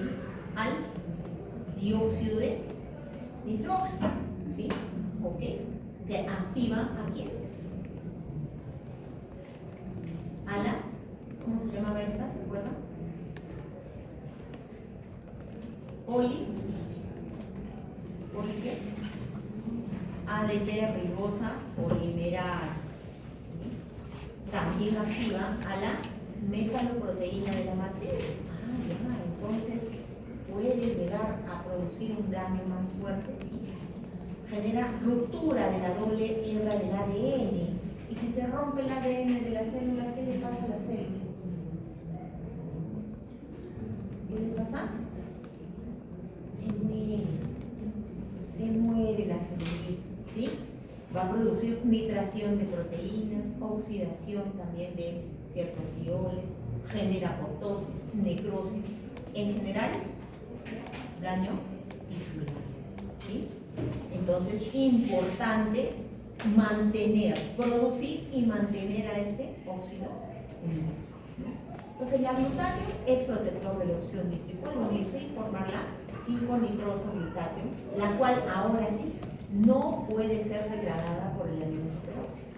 al dióxido de nitrógeno, ¿sí? ¿Ok? Que activa a quién? A la, ¿cómo se llamaba esa? ¿Se acuerdan? ¿Poli qué? ADP ribosa polimerasa. ¿Sí? También activa a la metaloproteína de la matriz. Ah, ya, entonces puede llegar a producir un daño más fuerte, ¿sí? Genera ruptura de la doble hebra del ADN. Y si se rompe el ADN de la célula, ¿qué le pasa a la célula? ¿Qué le pasa? Se muere la célula, ¿sí? Va a producir nitración de proteínas, oxidación también de ciertos tioles, genera apoptosis, necrosis, en general, daño tisular, ¿sí? Entonces, importante mantener, producir y mantener a este óxido nítrico, ¿no? Entonces, la glutatión es protector del óxido nítrico al unirse y formar la 5-nitroso-glutatión, la cual ahora sí no puede ser degradada por el amino superóxido.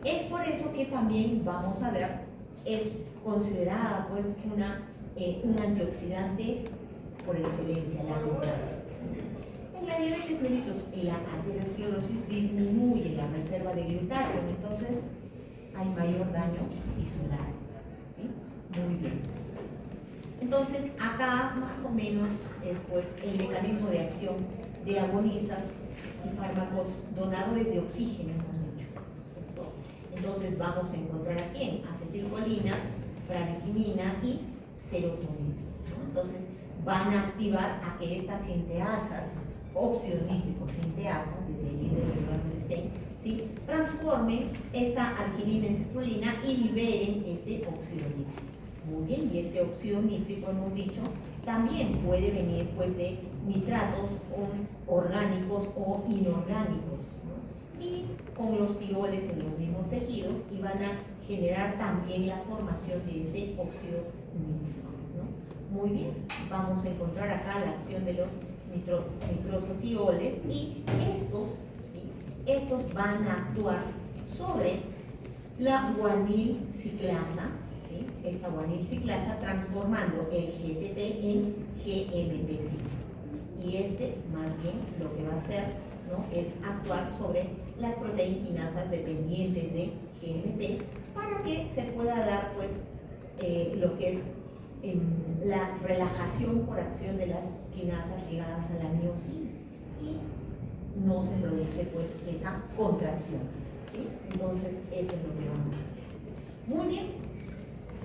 Es por eso que también vamos a ver, es considerada pues un antioxidante por excelencia, la glutatión. En la diabetes mellitus, la aterosclerosis disminuye la reserva de glutatión, entonces hay mayor daño tisular, ¿sí? Muy bien. Entonces, acá más o menos es pues el mecanismo de acción de agonistas y fármacos donadores de oxígeno, hemos dicho, ¿cierto? Entonces vamos a encontrar aquí en acetilcolina, bradykinin y serotonina, ¿no? Entonces van a activar a que estas sinteasas, óxido nítrico sinteasas, dependiendo del lugar donde estén, ¿sí?, transformen esta arginina en citrulina y liberen este óxido nítrico. Muy bien, y este óxido nítrico, hemos dicho, también puede venir pues de nitratos orgánicos o inorgánicos, ¿no? Y con los tioles en los mismos tejidos y van a generar también la formación de este óxido nítrico, ¿no? Muy bien, vamos a encontrar acá la acción de los nitrosotioles y estos, ¿sí?, estos van a actuar sobre la guanilciclasa, ¿sí?, esta guanilciclasa transformando el GTP en GMP5. Y más bien lo que va a hacer, ¿no?, es actuar sobre las proteínquinasas dependientes de GMP para que se pueda dar pues lo que es la relajación por acción de las quinasas ligadas a la miosina y no se produce pues esa contracción, ¿sí? Entonces eso es lo que vamos a ver. Muy bien,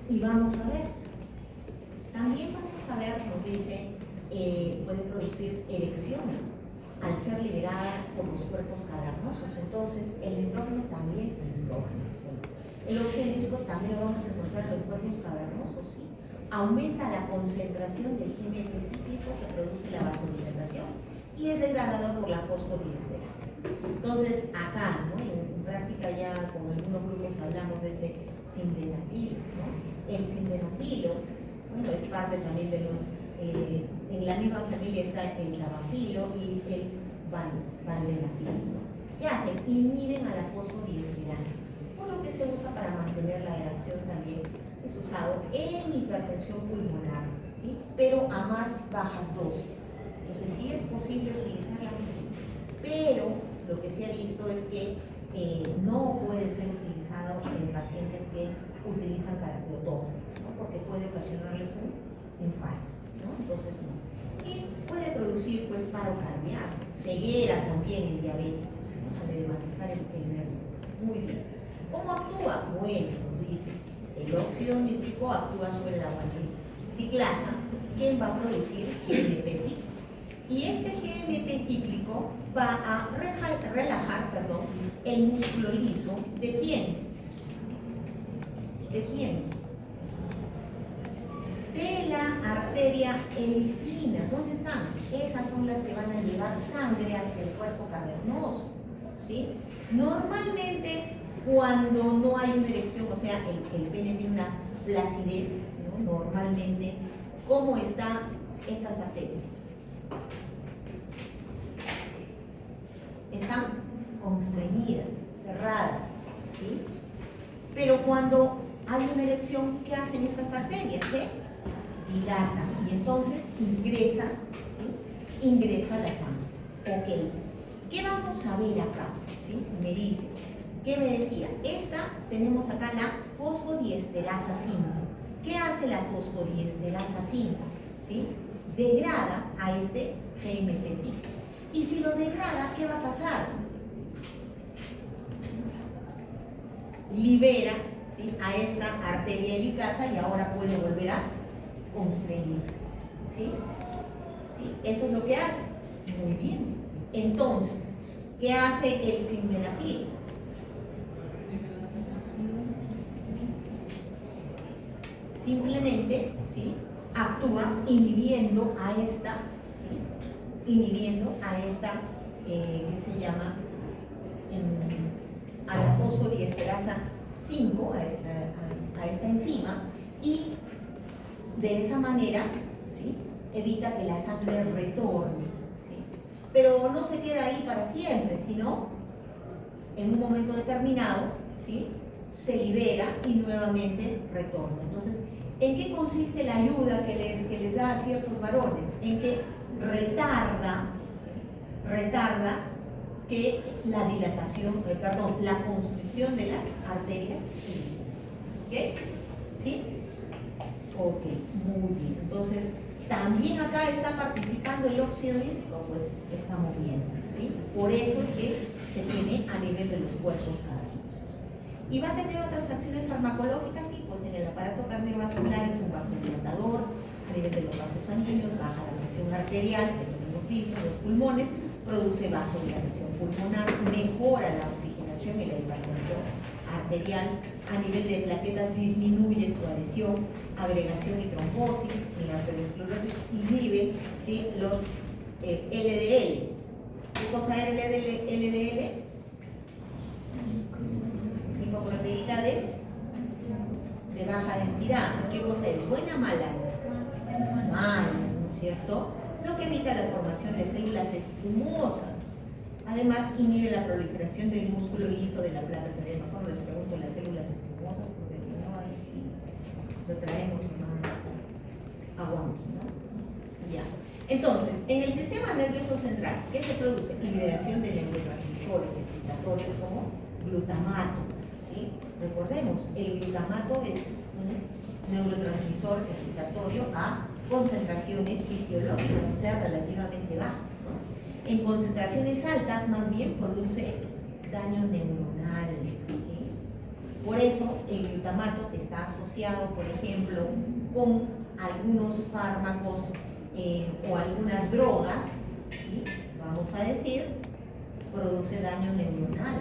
y vamos a ver, también vamos a ver, nos dice, puede producir erección al ser liberada por los cuerpos cavernosos. Entonces el nitrógeno también, el óxido nítrico también lo vamos a encontrar en los cuerpos cavernosos, ¿sí? Aumenta la concentración del GMP cíclico que produce la vasodilatación y es degradado por la fosfodiesterasa. Entonces, acá, ¿no? En práctica ya con algunos grupos hablamos de este sildenafilo, ¿no? El sildenafilo, bueno, es parte también de los, en la misma familia está el tabafilo y el valdenafilo. ¿Qué hacen? Inhiben a la fosfodiesterasa, por lo que se usa para mantener la reacción también, es usado en hipertensión pulmonar, ¿sí? Pero a más bajas dosis. Entonces sí es posible utilizarla así, pero lo que se ha visto es que no puede ser utilizado en pacientes que utilizan cardiotóricos, ¿no? Porque puede ocasionarles un infarto, ¿no? Entonces no. Y puede producir pues paro cardíaco, ceguera también en diabéticos, ¿no? Al edmatizar el nervio. Muy bien. ¿Cómo actúa? Bueno, nos dice, el óxido nítrico actúa sobre la ciclasa, que va a producir GMP cíclico. Y este GMP cíclico va a relajar, el músculo liso. ¿De quién? ¿De quién? De la arteria helicina. ¿Dónde están? Esas son las que van a llevar sangre hacia el cuerpo cavernoso, ¿sí? Normalmente, cuando no hay una erección, o sea, el pene tiene una flacidez, ¿no? Normalmente, ¿cómo están estas arterias? Están constreñidas, cerradas, ¿sí? Pero cuando hay una erección, ¿qué hacen estas arterias? Se dilatan y entonces ingresa, ¿sí? Ingresa la sangre. Ok. ¿Qué vamos a ver acá? ¿Sí? Me dice, ¿qué me decía? Tenemos acá la fosfodiesterasa 5. ¿Qué hace la fosfodiesterasa 5? ¿Sí? Degrada a este GMP5. Y si lo degrada, ¿qué va a pasar? Libera, ¿sí? A esta arteria helicasa y ahora puede volver a constreñirse, ¿sí? ¿Sí? Eso es lo que hace. Muy bien. Entonces, ¿qué hace el sildenafil? Simplemente, ¿sí? Actúa inhibiendo a esta, ¿sí? Inhibiendo a esta, ¿qué se llama? A la fosfodiesterasa 5, a esta enzima, y de esa manera, ¿sí? Evita que la sangre retorne, ¿sí? Pero no se queda ahí para siempre, sino en un momento determinado, ¿sí? Se libera y nuevamente retorna. Entonces, ¿en qué consiste la ayuda que les da a ciertos varones? En que retarda, ¿sí? Retarda que la dilatación, la constricción de las arterias. ¿Ok? ¿Sí? Ok, muy bien. Entonces, también acá está participando el óxido nítrico, pues estamos viendo, ¿sí? Por eso es que se tiene a nivel de los cuerpos cavernosos. ¿Y va a tener otras acciones farmacológicas? Sí, pues en el aparato cardiovascular es un vasodilatador, a nivel de los vasos sanguíneos, baja la presión arterial, que lo hemos visto en los pulmones, produce vasodilatación pulmonar, mejora la oxigenación y la hipertensión arterial, a nivel de plaquetas disminuye su adhesión, agregación y trombosis, en la arteriosclerosis inhibe, ¿sí? Los LDL. ¿Qué cosa es LDL? Lipoproteína de baja densidad. ¿Qué cosa es? ¿Buena o mala? Mala, ¿no es cierto? Lo que evita la formación de células espumosas. Además, inhibe la proliferación del músculo liso de la placa cerebral. Mejor les pregunto las células espumosas, porque si no, ahí sí lo traemos aguante, ¿no? Ya. Entonces, en el sistema nervioso central, ¿qué se produce? Liberación de neurotransmisores excitatorios como glutamato, ¿sí? Recordemos, el glutamato es un neurotransmisor excitatorio a concentraciones fisiológicas, o sea, relativamente bajas, ¿no? En concentraciones altas, más bien, produce daño neuronal, ¿sí? Por eso, el glutamato está asociado, por ejemplo, con algunos fármacos o algunas drogas, ¿sí? Vamos a decir, produce daño neuronal.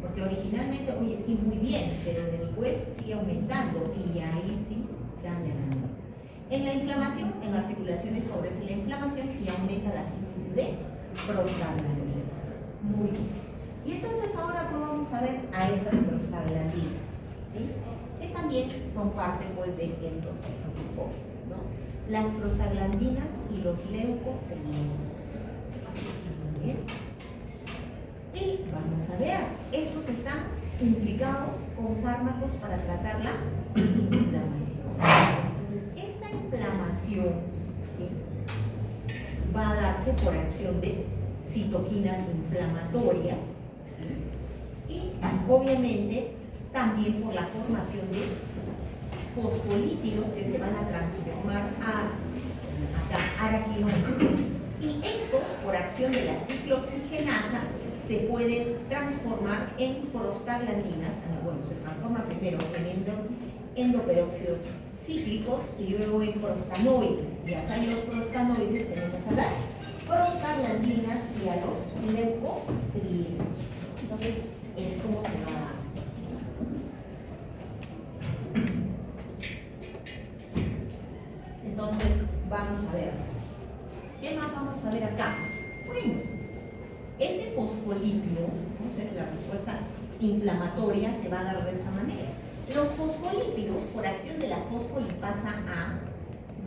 Porque originalmente, oye, sí, muy bien, pero después sigue aumentando y ahí sí daña la neurona. En la inflamación, en articulaciones favorece la inflamación y aumenta la síntesis de prostaglandinas. Muy bien. Y entonces ahora pues vamos a ver a esas prostaglandinas, ¿sí? Que también son parte pues de estos grupos, ¿no? Las prostaglandinas y los leucotrienos. Muy bien. Y vamos a ver, estos están implicados con fármacos para tratar la inflamación. Entonces, esta inflamación, ¿sí?, va a darse por acción de citoquinas inflamatorias, ¿sí?, y obviamente también por la formación de fosfolípidos que se van a transformar a araquidónicos. Y estos, por acción de la ciclooxigenasa, se pueden transformar en prostaglandinas. Bueno, se transforma primero en endoperóxidos cíclicos y luego en prostanoides. Y acá en los prostanoides tenemos a las prostaglandinas y a los leucotrienos. Entonces, es como se va a dar. Entonces, vamos a ver. ¿Qué más vamos a ver acá? Bueno, este fosfolípido, entonces la respuesta inflamatoria se va a dar de esa manera. Los fosfolípidos, por acción de la fosfolipasa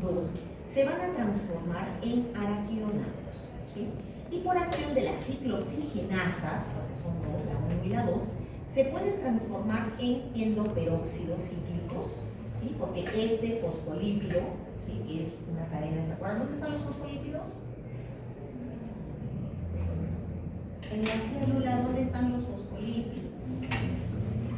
A2, se van a transformar en araquidonatos, ¿sí? Y por acción de las ciclooxigenasas, porque son dos, la 1 y la 2, se pueden transformar en endoperóxidos cíclicos, ¿sí? Porque este fosfolípido, ¿sí?, es una cadena. ¿Se acuerdan dónde están los fosfolípidos? En la célula, ¿dónde están los fosfolípidos?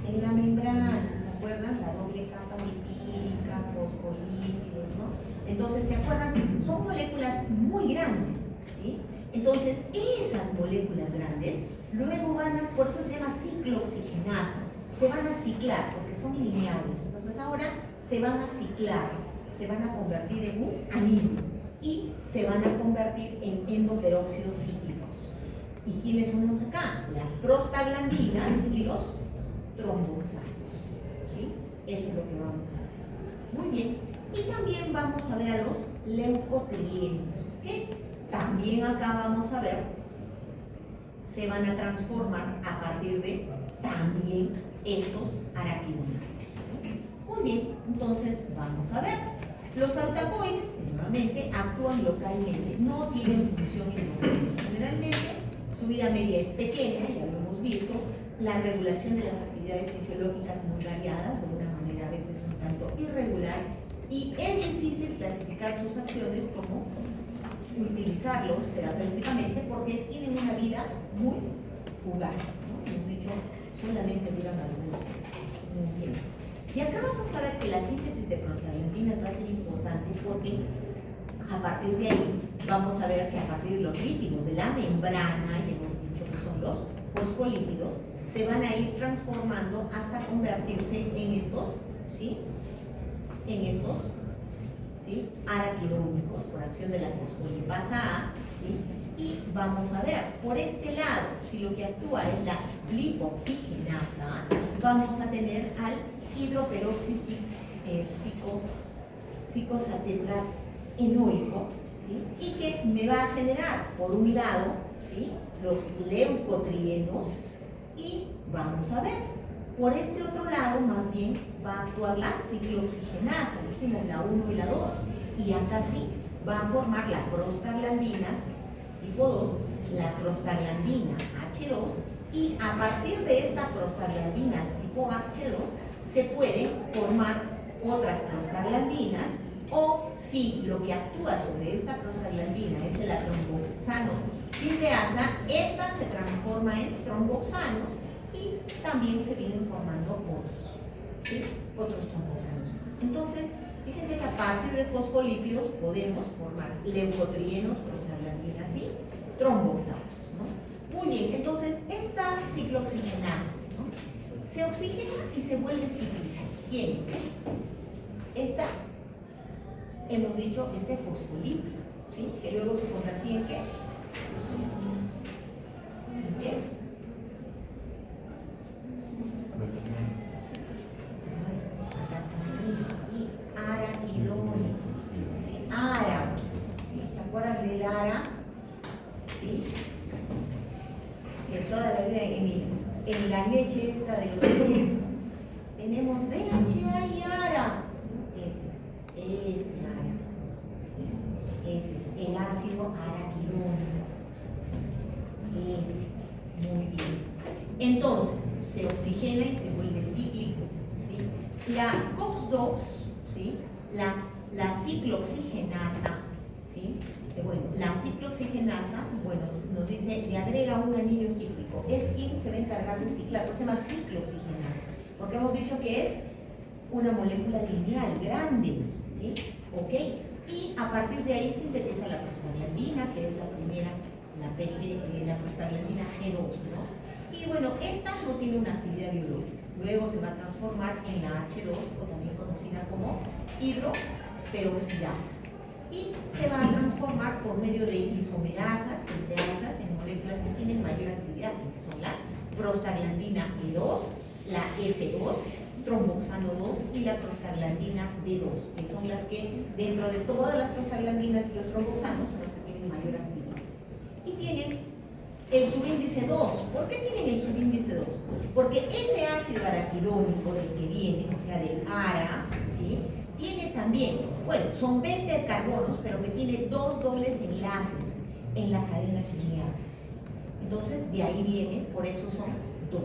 En la membrana, ¿se acuerdan? La doble capa lipídica, fosfolípidos, ¿no? Entonces, ¿se acuerdan? Son moléculas muy grandes, ¿sí? Entonces, esas moléculas grandes, luego van a, por eso se llama ciclooxigenasa, se van a ciclar, porque son lineales. Entonces, ahora se van a ciclar, se van a convertir en un anillo y se van a convertir en endoperóxidos cíclicos. ¿Y quiénes son los de acá? Las prostaglandinas y los tromboxanos, ¿sí? Eso es lo que vamos a ver. Muy bien. Y también vamos a ver a los leucotrienos, que también acá vamos a ver, se van a transformar a partir de también estos araquidonatos. Muy bien, entonces vamos a ver. Los alcaloides, nuevamente, actúan localmente, no tienen función inmunológica. Generalmente, su vida media es pequeña, ya lo hemos visto, la regulación de las actividades fisiológicas muy variadas, de una manera a veces un tanto irregular, y es difícil clasificar sus acciones como utilizarlos terapéuticamente porque tienen una vida muy fugaz, ¿no? Hemos dicho, solamente duran algunos años. Muy bien. Y acá vamos a ver que la síntesis de prostaglandinas va a ser importante porque a partir de ahí vamos a ver que a partir de los lípidos de la membrana, y hemos dicho que son los fosfolípidos, se van a ir transformando hasta convertirse en estos, ¿sí?, en estos, ¿sí?, araquidónicos por acción de la fosfolipasa A, ¿sí? Y vamos a ver, por este lado, si lo que actúa es la lipoxigenasa, vamos a tener al hidroperoxicosatotetraenoico, ¿sí?, y que me va a generar, por un lado, ¿sí?, los leucotrienos, y vamos a ver, por este otro lado, más bien, va a actuar la ciclooxigenasa, dijimos la 1 y la 2, y acá sí, va a formar las prostaglandinas tipo 2, la prostaglandina H2, y a partir de esta prostaglandina tipo H2 se pueden formar otras prostaglandinas, o si lo que actúa sobre esta prostaglandina es el tromboxano sinteasa, esta se transforma en tromboxanos y también se vienen formando otros, ¿sí?, otros tromboxanos. Entonces, fíjense que a partir de fosfolípidos podemos formar leucotrienos, prostaglandinas y tromboxanos, ¿no? Muy bien, entonces esta ciclooxigenasa, ¿no?, se oxigena y se vuelve cíclica. ¿Quién? Esta, hemos dicho, este fosfolípido, ¿sí?, que luego se convertía en ¿qué? ¿En qué? Araquidónico, ¿sí? Ara, ¿sí? ¿Se acuerdan del ara? ¿Sí? que toda la vida en la leche esta de los pies tenemos DHA y ARA. Ese ARA. Ese es el ácido araquidónico. Ese. Muy bien. Entonces, se oxigena y se vuelve cíclico. ¿Sí? La COX-2, ¿sí? La ciclooxigenasa, ¿sí? Bueno, la ciclooxigenasa, bueno, nos dice, le agrega un anillo cíclico. Es quien se va a encargar de ciclar, se llama ciclooxigenasa, porque hemos dicho que es una molécula lineal, grande, ¿sí? ¿Ok? Y a partir de ahí sintetiza la prostaglandina, que es la primera, la prostaglandina G2, ¿no? Y bueno, esta no tiene una actividad biológica. Luego se va a transformar en la H2, o también conocida como hidroperoxidasa. Y se va a transformar por medio de isomerasas, en moléculas que tienen mayor actividad, que son la prostaglandina E2, la F2, tromboxano 2 y la prostaglandina D2, que son las que dentro de todas las prostaglandinas y los tromboxanos son los que tienen mayor actividad. Y tienen el subíndice 2. ¿Por qué tienen el subíndice 2? Porque ese ácido araquidónico del que viene, o sea, del ARA, ¿sí? Tiene también, bueno, son 20 carbonos, pero que tiene 2 dobles enlaces en la cadena lineal. Entonces, de ahí viene, por eso son 2.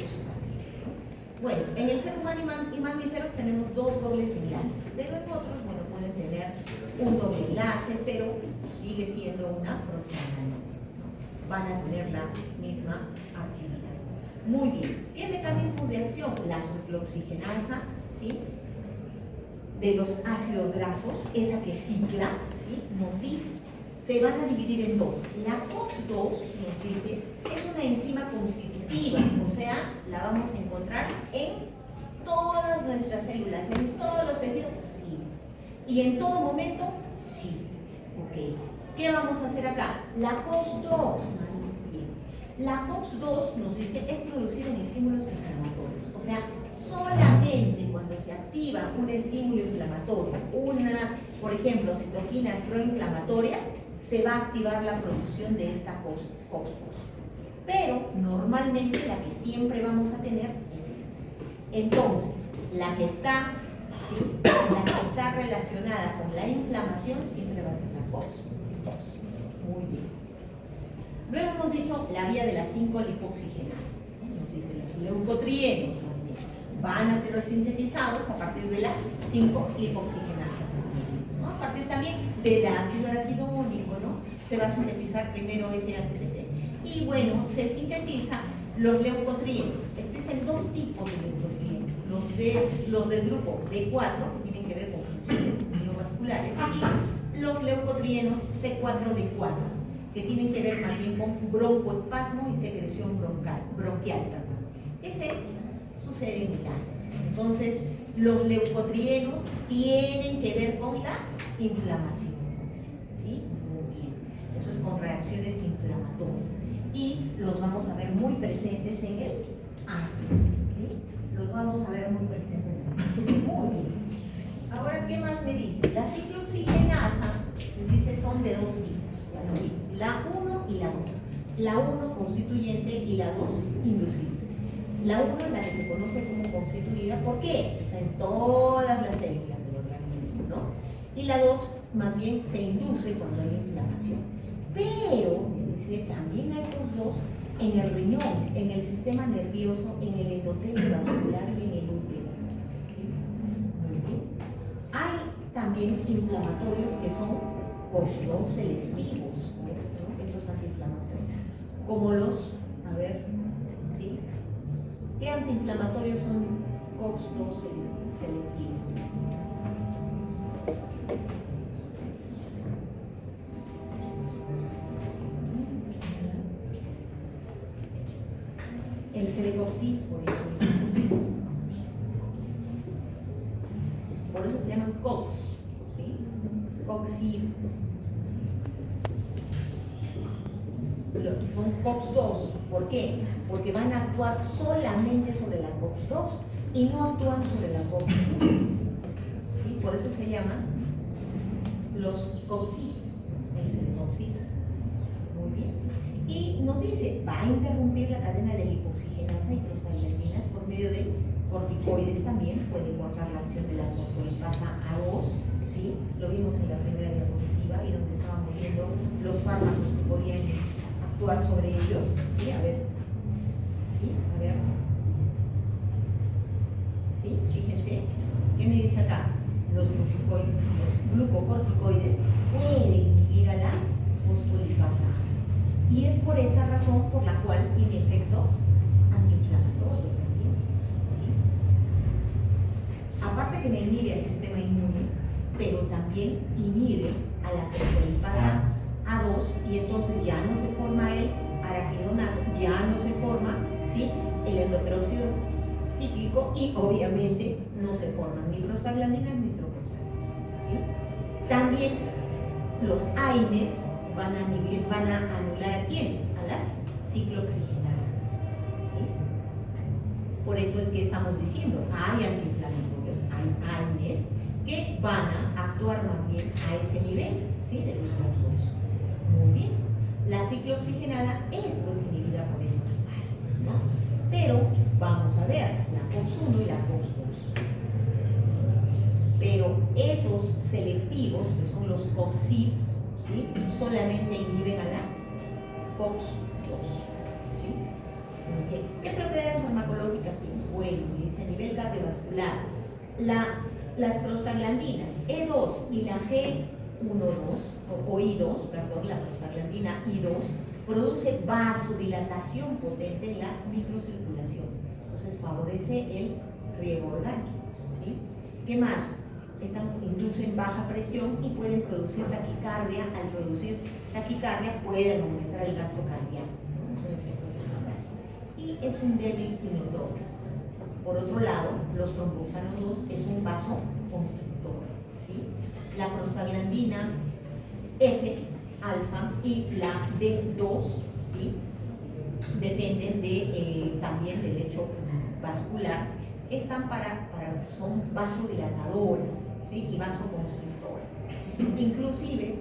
Bueno, en el ser humano y mamíferos tenemos 2 dobles enlaces, pero en otros, bueno, pueden tener un doble enlace, pero sigue siendo una prostaglandina. Van a tener la misma actividad. Muy bien. ¿Qué mecanismos de acción? La ciclooxigenasa, ¿sí? De los ácidos grasos, esa que cicla, ¿sí? Nos dice, se van a dividir en dos. La COX-2, nos dice, es una enzima constitutiva, o sea, la vamos a encontrar en todas nuestras células, en todos los tejidos, sí. Y en todo momento, sí. Ok. ¿Qué vamos a hacer acá? La COX-2, la COX-2 nos dice es producida en estímulos inflamatorios, o sea, solamente cuando se activa un estímulo inflamatorio, por ejemplo, citoquinas proinflamatorias, se va a activar la producción de esta COX-2. Pero normalmente la que siempre vamos a tener es esta. Entonces, la que está relacionada con la inflamación siempre va a ser la COX-2. Muy bien. Luego hemos dicho la vía de las 5 lipoxigenasas. Nos dice los leucotrienos van a ser sintetizados a partir de las 5 lipoxigenasas, ¿no? A partir también del ácido araquidónico, ¿no? Se va a sintetizar primero SHTP. Y bueno, se sintetiza los leucotrienos. Existen 2 tipos de leucotrienos. Los del grupo B4, que tienen que ver con funciones neovasculares, y los leucotrienos C4D4, que tienen que ver más bien con broncoespasmo y secreción bronquial. Ese sucede en el caso. Entonces, los leucotrienos tienen que ver con la inflamación. ¿Sí? Muy bien. Eso es con reacciones inflamatorias. Y los vamos a ver muy presentes en el ácido. ¿Sí? Los vamos a ver muy presentes en el ácido. Muy bien. Ahora, ¿qué más me dice? La ciclooxigenasa, dice, son de 2 tipos. La 1 y la 2. La 1 constituyente y la 2 inductiva. La 1 es la que se conoce como constituida, ¿por qué? Está en todas las células del organismo, ¿no? Y la 2 más bien se induce cuando hay inflamación. Pero, dice, también hay COX-2 en el riñón, en el sistema nervioso, en el endotelio vascular y en el útero. ¿Sí? Muy bien. Hay también inflamatorios que son COX-2 selectivos, ¿no? Estos antiinflamatorios, como los, a ver, ¿sí? ¿Qué antiinflamatorios son COX-2 selectivos? El celecoxib, por ejemplo. Por eso se llaman COX, ¿sí? COXib. Son COX-2. ¿Por qué? Porque van a actuar solamente sobre la COX-2 y no actúan sobre la COX-1. ¿Sí? Por eso se llaman los COXib, el celecoxib. Muy bien. Y nos dice, va a interrumpir la cadena de lipoxigenasa y prostaglandinas por medio de corticoides también, puede cortar la acción de la fosfolipasa A2, ¿sí? Lo vimos en la primera diapositiva y donde estábamos viendo los fármacos que podían actuar sobre ellos, ¿sí? A ver, ¿sí? A ver, ¿sí? Fíjense, ¿qué me dice acá? Los glucocorticoides pueden inhibir a la fosfolipasa A. Y es por esa razón por la cual tiene efecto antiinflamatorio también, ¿sí? Aparte que me inhibe al sistema inmune, pero también inhibe a la fosfolipasa A2 y entonces ya no se forma el araquidonato, ya no se forma, ¿sí?, el endoperóxido cíclico y obviamente no se forman ni prostaglandinas ni tropostatinas, ¿sí? También los AINES van a anular a quiénes, a las ciclooxigenasas, ¿sí? Por eso es que estamos diciendo, hay antiinflamatorios, hay AINES que van a actuar más bien a ese nivel, ¿sí?, de los COX-2. Muy bien, la ciclooxigenada es pues inhibida por esos AINES, ¿no? Pero vamos a ver la COX-1 y la COX-2. Pero esos selectivos, que son los COX-CIP, ¿sí?, solamente inhiben a la COX-2, ¿sí? Muy bien. ¿Qué propiedades farmacológicas tienen? Bueno, dice a nivel cardiovascular, las prostaglandinas E2 y la G1,2 o I2, perdón, la prostaglandina I2 produce vasodilatación potente en la microcirculación, entonces favorece el riego orgánico, ¿sí? ¿Qué más? Inducen baja presión y pueden producir taquicardia. Al producir taquicardia pueden aumentar el gasto cardíaco, ¿no? Es un efecto secundario. Y es un débil inotrópico. Por otro lado, los tromboxanos 2 es un vasoconstrictor, ¿sí? La prostaglandina F, alfa y la D2, ¿sí?, dependen de, también del hecho vascular, están son vasodilatadoras, ¿sí?, y vasoconstrictoras. Inclusive,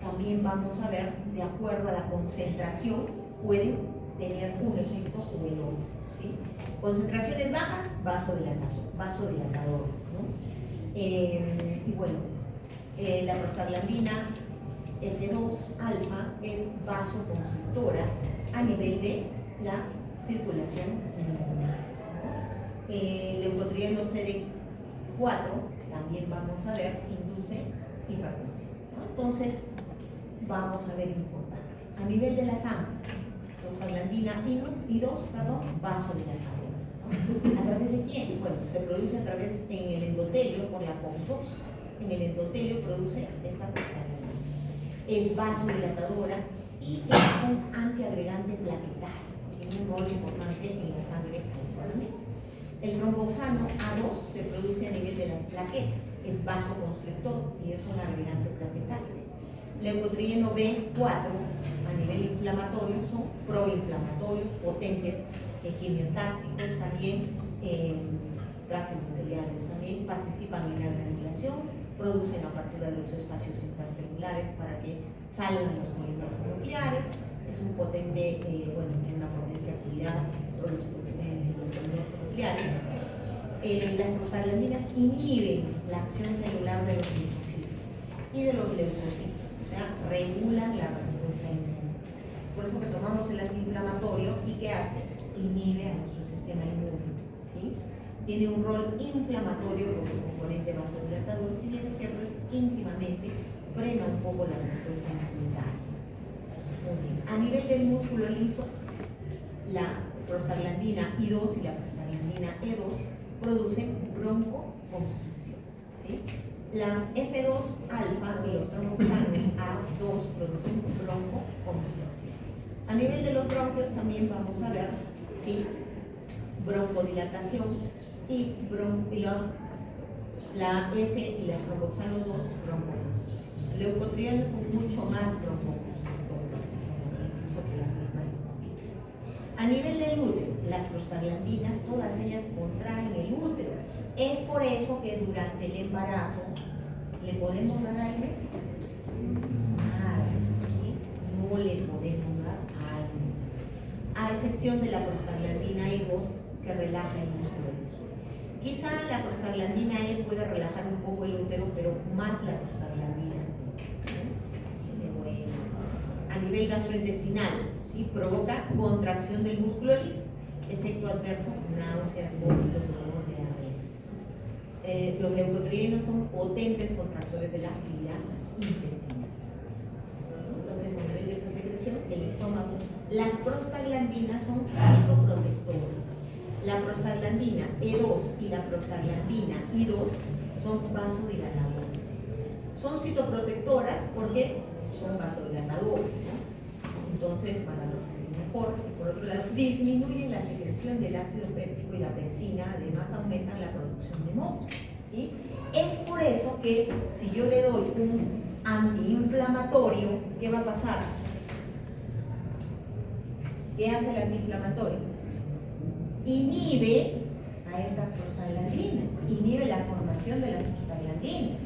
también vamos a ver, de acuerdo a la concentración, pueden tener un efecto o el otro, ¿sí? Concentraciones bajas, vasodilatadores, ¿no? Y bueno, la prostaglandina F2 alfa es vasoconstrictora a nivel de la circulación intestinal, ¿no? Leucotrieno CD4 también vamos a ver, induce hipertensión, ¿no? Entonces, vamos a ver importante. A nivel de la sangre, prostaglandina I2, vasodilatadora, ¿no? ¿A través de quién? Bueno, se produce a través en el endotelio por la COX-2. En el endotelio produce esta prostaglandina. Es vasodilatadora y es un antiagregante plaquetario. Tiene un rol importante en la sangre actualmente. El tromboxano A2 se produce a nivel de las plaquetas, es vasoconstrictor y es un agregante plaquetario. Leucotrieno B4 a nivel inflamatorio son proinflamatorios, potentes, quimiotácticos, también gases endoteliales, también participan en la granulación, producen apertura de los espacios intercelulares para que salgan los polímeros nucleares, es un potente, bueno, tiene una potencia de actividad sobre los polímeros nucleares. Las prostaglandinas inhiben la acción celular de los linfocitos y de los leucocitos, o sea, regulan la respuesta inmune. Por eso que tomamos el antiinflamatorio y ¿qué hace? Inhibe a nuestro sistema inmune, ¿sí? Tiene un rol inflamatorio por su componente vasodilatador, si bien es cierto, es íntimamente, frena un poco la respuesta inmunitaria. Muy bien. A nivel del músculo liso, la prostaglandina I2 y la prostaglandina E2 producen broncoconstricción, ¿sí? Las F2 alfa y los tromboxanos A2 producen broncoconstricción. A nivel de los bronquios también vamos a ver, ¿sí?, broncodilatación y la F y las tromboxanos 2 broncoconstricción. Leucotrienos son mucho más broncoconstrictores, incluso que la misma histamina. A nivel del útero, las prostaglandinas, todas ellas contraen el útero. Es por eso que durante el embarazo le podemos dar aire. Nada, ¿sí? No le podemos excepción de la prostaglandina E2 que relaja el músculo liso. Quizá la prostaglandina E puede relajar un poco el útero, pero más la prostaglandina a nivel gastrointestinal, ¿sí? Provoca contracción del músculo liso, efecto adverso, náuseas, vómitos, dolor, diarrea. Los leucotrienos son potentes contractores de la actividad intestinal. Entonces, a nivel de esta secreción, el estómago, las prostaglandinas son citoprotectoras. La prostaglandina E2 y la prostaglandina I2 son vasodilatadores. Son citoprotectoras porque son vasodilatadores, ¿no? Entonces, para lo mejor, por otro lado, disminuyen la secreción del ácido péptico y la pepsina, además aumentan la producción de moho, ¿sí? Es por eso que si yo le doy un antiinflamatorio, ¿qué va a pasar? ¿Qué hace el antiinflamatorio? Inhibe a estas prostaglandinas, inhibe la formación de las prostaglandinas.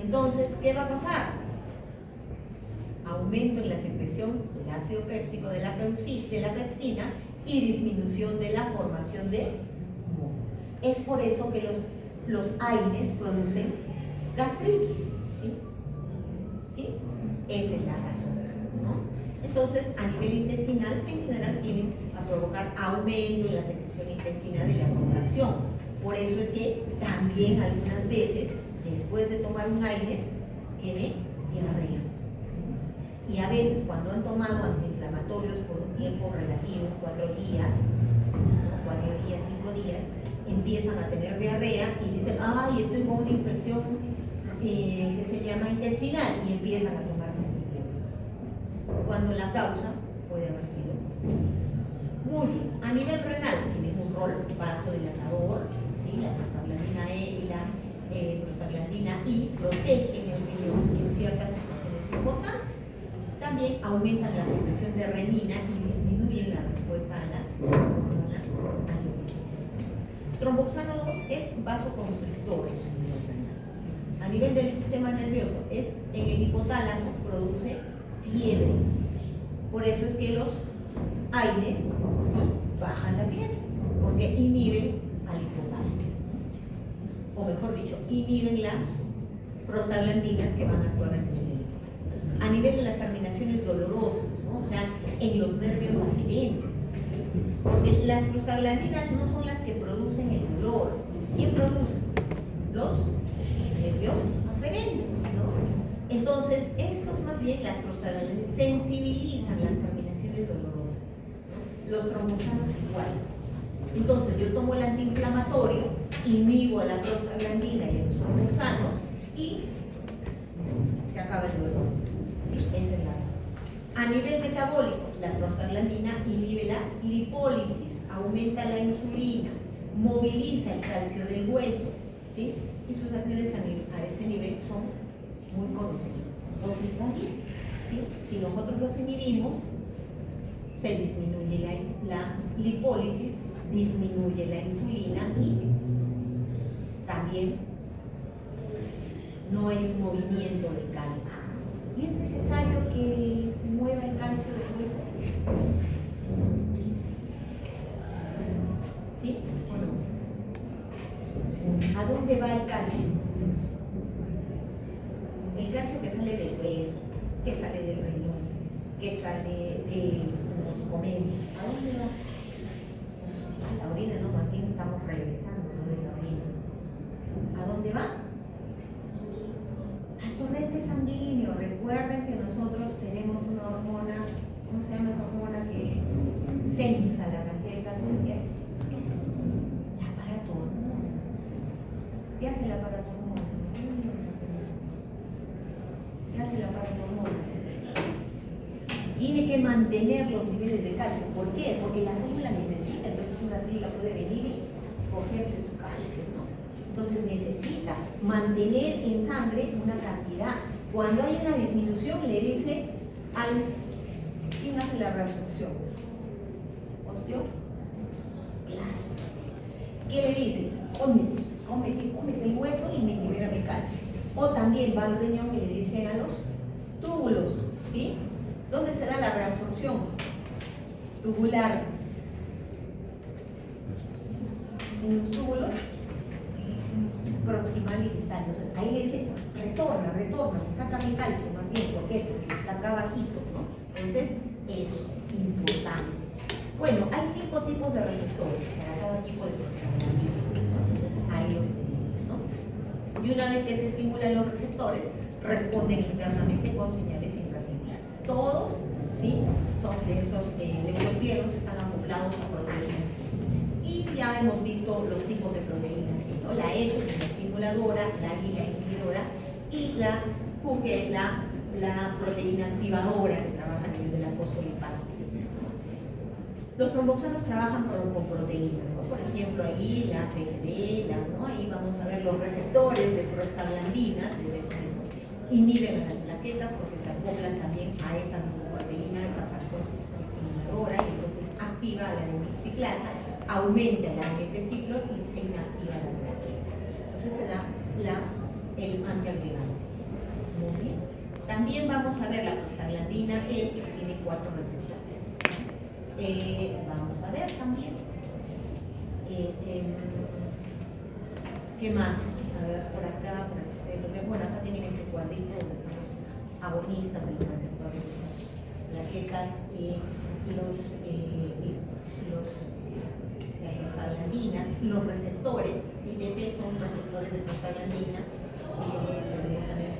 Entonces, ¿qué va a pasar? Aumento en la secreción del ácido péptico de la pepsina y disminución de la formación de moho. Es por eso que los AINES producen gastritis, ¿sí? ¿Sí? Esa es la razón, ¿no? Entonces, a nivel intestinal, en general, tienen a provocar aumento en la secreción intestinal y la contracción. Por eso es que también algunas veces, después de tomar un AINES, viene diarrea. Y a veces cuando han tomado antiinflamatorios por un tiempo relativo, 4 días, 5 días, empiezan a tener diarrea y dicen, ay, estoy con una infección que se llama intestinal, y empiezan a tomarse antibióticos. Cuando la causa puede haber sido esa. Muy bien, a nivel renal tiene un rol vasodilatador, ¿sí? La prostaglandina E y la prostaglandina I protegen el riñón en ciertas situaciones importantes. También aumentan la secreción de renina y disminuyen la respuesta a la tromboxano 2 es vasoconstrictor. A nivel del sistema nervioso, es en el hipotálamo, produce fiebre. Por eso es que los AINES, ¿sí?, bajan la fiebre, porque inhiben al hipotálamo. O mejor dicho, inhiben las prostaglandinas que van a actuar en el hipotálamo. A nivel de las terminaciones dolorosas, ¿no? O sea, en los nervios aferentes, ¿sí? Porque las prostaglandinas no son las que producen el dolor. ¿Quién produce? Los nervios aferentes, ¿no? Entonces, estos más bien, las prostaglandinas, sensibilizan las terminaciones dolorosas, ¿no? Los tromboxanos igual. Entonces, yo tomo el antiinflamatorio, inhibo a la prostaglandina y a los tromboxanos y se acaba el dolor. Esa es la. A nivel metabólico, la prostaglandina inhibe la lipólisis, aumenta la insulina, moviliza el calcio del hueso, ¿sí? Y sus acciones a este nivel son muy conocidas. Entonces está bien, ¿sí? Si nosotros los inhibimos, se disminuye la lipólisis, disminuye la insulina y también no hay un movimiento del calcio. ¿Y es necesario que se mueva el calcio del hueso? ¿Sí o no? ¿A dónde va el calcio? El calcio que sale del hueso, que sale del riñón, que sale de los comelos. ¿A dónde va? A la orina, no, más bien estamos regresando, ¿no?, de la orina. ¿A dónde va? Al torrente sanguíneo. Recuerden que nosotros tenemos una hormona, ¿cómo se llama esa hormona que censa la cantidad de calcio que hay? La paratormona. ¿Qué hace la paratormona? ¿Qué hace la paratormona? Tiene que mantener los niveles de calcio. ¿Por qué? Porque la célula necesita, entonces una célula puede venir y cogerse su calcio, ¿no? Entonces necesita mantener en sangre una cantidad. Cuando hay una disminución, le dice al... ¿Quién hace la reabsorción? Osteoclast. ¿Qué le dice? Cómete el hueso y me libera mi calcio. O también va al riñón y le dice a los túbulos, ¿sí? ¿Dónde se da la reabsorción? Tubular. en los túbulos proximal y distal. Entonces, ahí le dice, retorna, sácame calcio más bien, ¿por qué? Porque está acá bajito, ¿no? Entonces, eso, importante. Bueno, hay 5 tipos de receptores para cada tipo de prostaglandina. Entonces, ahí los tenemos, ¿no? Y una vez que se estimulan los receptores, responden internamente con señales intracelulares. Todos, ¿sí? Son de estos leucotrienos, están acoplados a proteínas. Y ya hemos visto los tipos de proteínas, ¿no? La S, que es la estimuladora, la I, la inhibidora, y la Q, que es la proteína activadora, que trabaja a nivel de la fosfolipasa. Los tromboxanos trabajan con proteínas, ¿no? Por ejemplo, ahí la PGD, ¿no? Ahí vamos a ver los receptores de prostaglandinas, inhiben a las plaquetas porque se acoplan también a esa proteína, esa factor estimuladora, y entonces activa a la demilciclasa, aumenta el AMP ciclo y se inactiva la plaqueta. Entonces se da el antiagregado. Muy bien. También vamos a ver la prostaglandina E, que tiene 4 receptores. Vamos a ver también ¿qué más? A ver, por acá, bueno, acá tienen este cuadrito donde están los agonistas de los receptores de las plaquetas las prostaglandinas, los receptores, ¿sí? De qué son receptores de prostaglandina,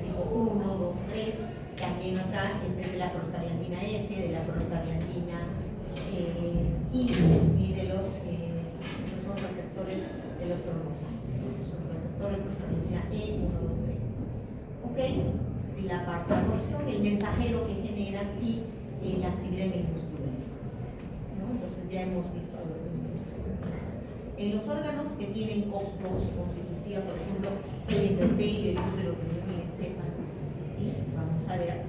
tipo 1, 2, 3, también acá este es de la prostaglandina F, de la prostaglandina I y de los que son receptores de los trombosanos, son receptores de prostaglandina E, 1, 2, 3. ¿Ok? La parte de absorción, el mensajero que genera y la actividad en el músculo liso, ¿no? Entonces ya hemos visto algo. En los órganos que tienen COX-2 constitutiva, por ejemplo, el endotelio, el útero, el encéfalo, ¿sí? Vamos a ver,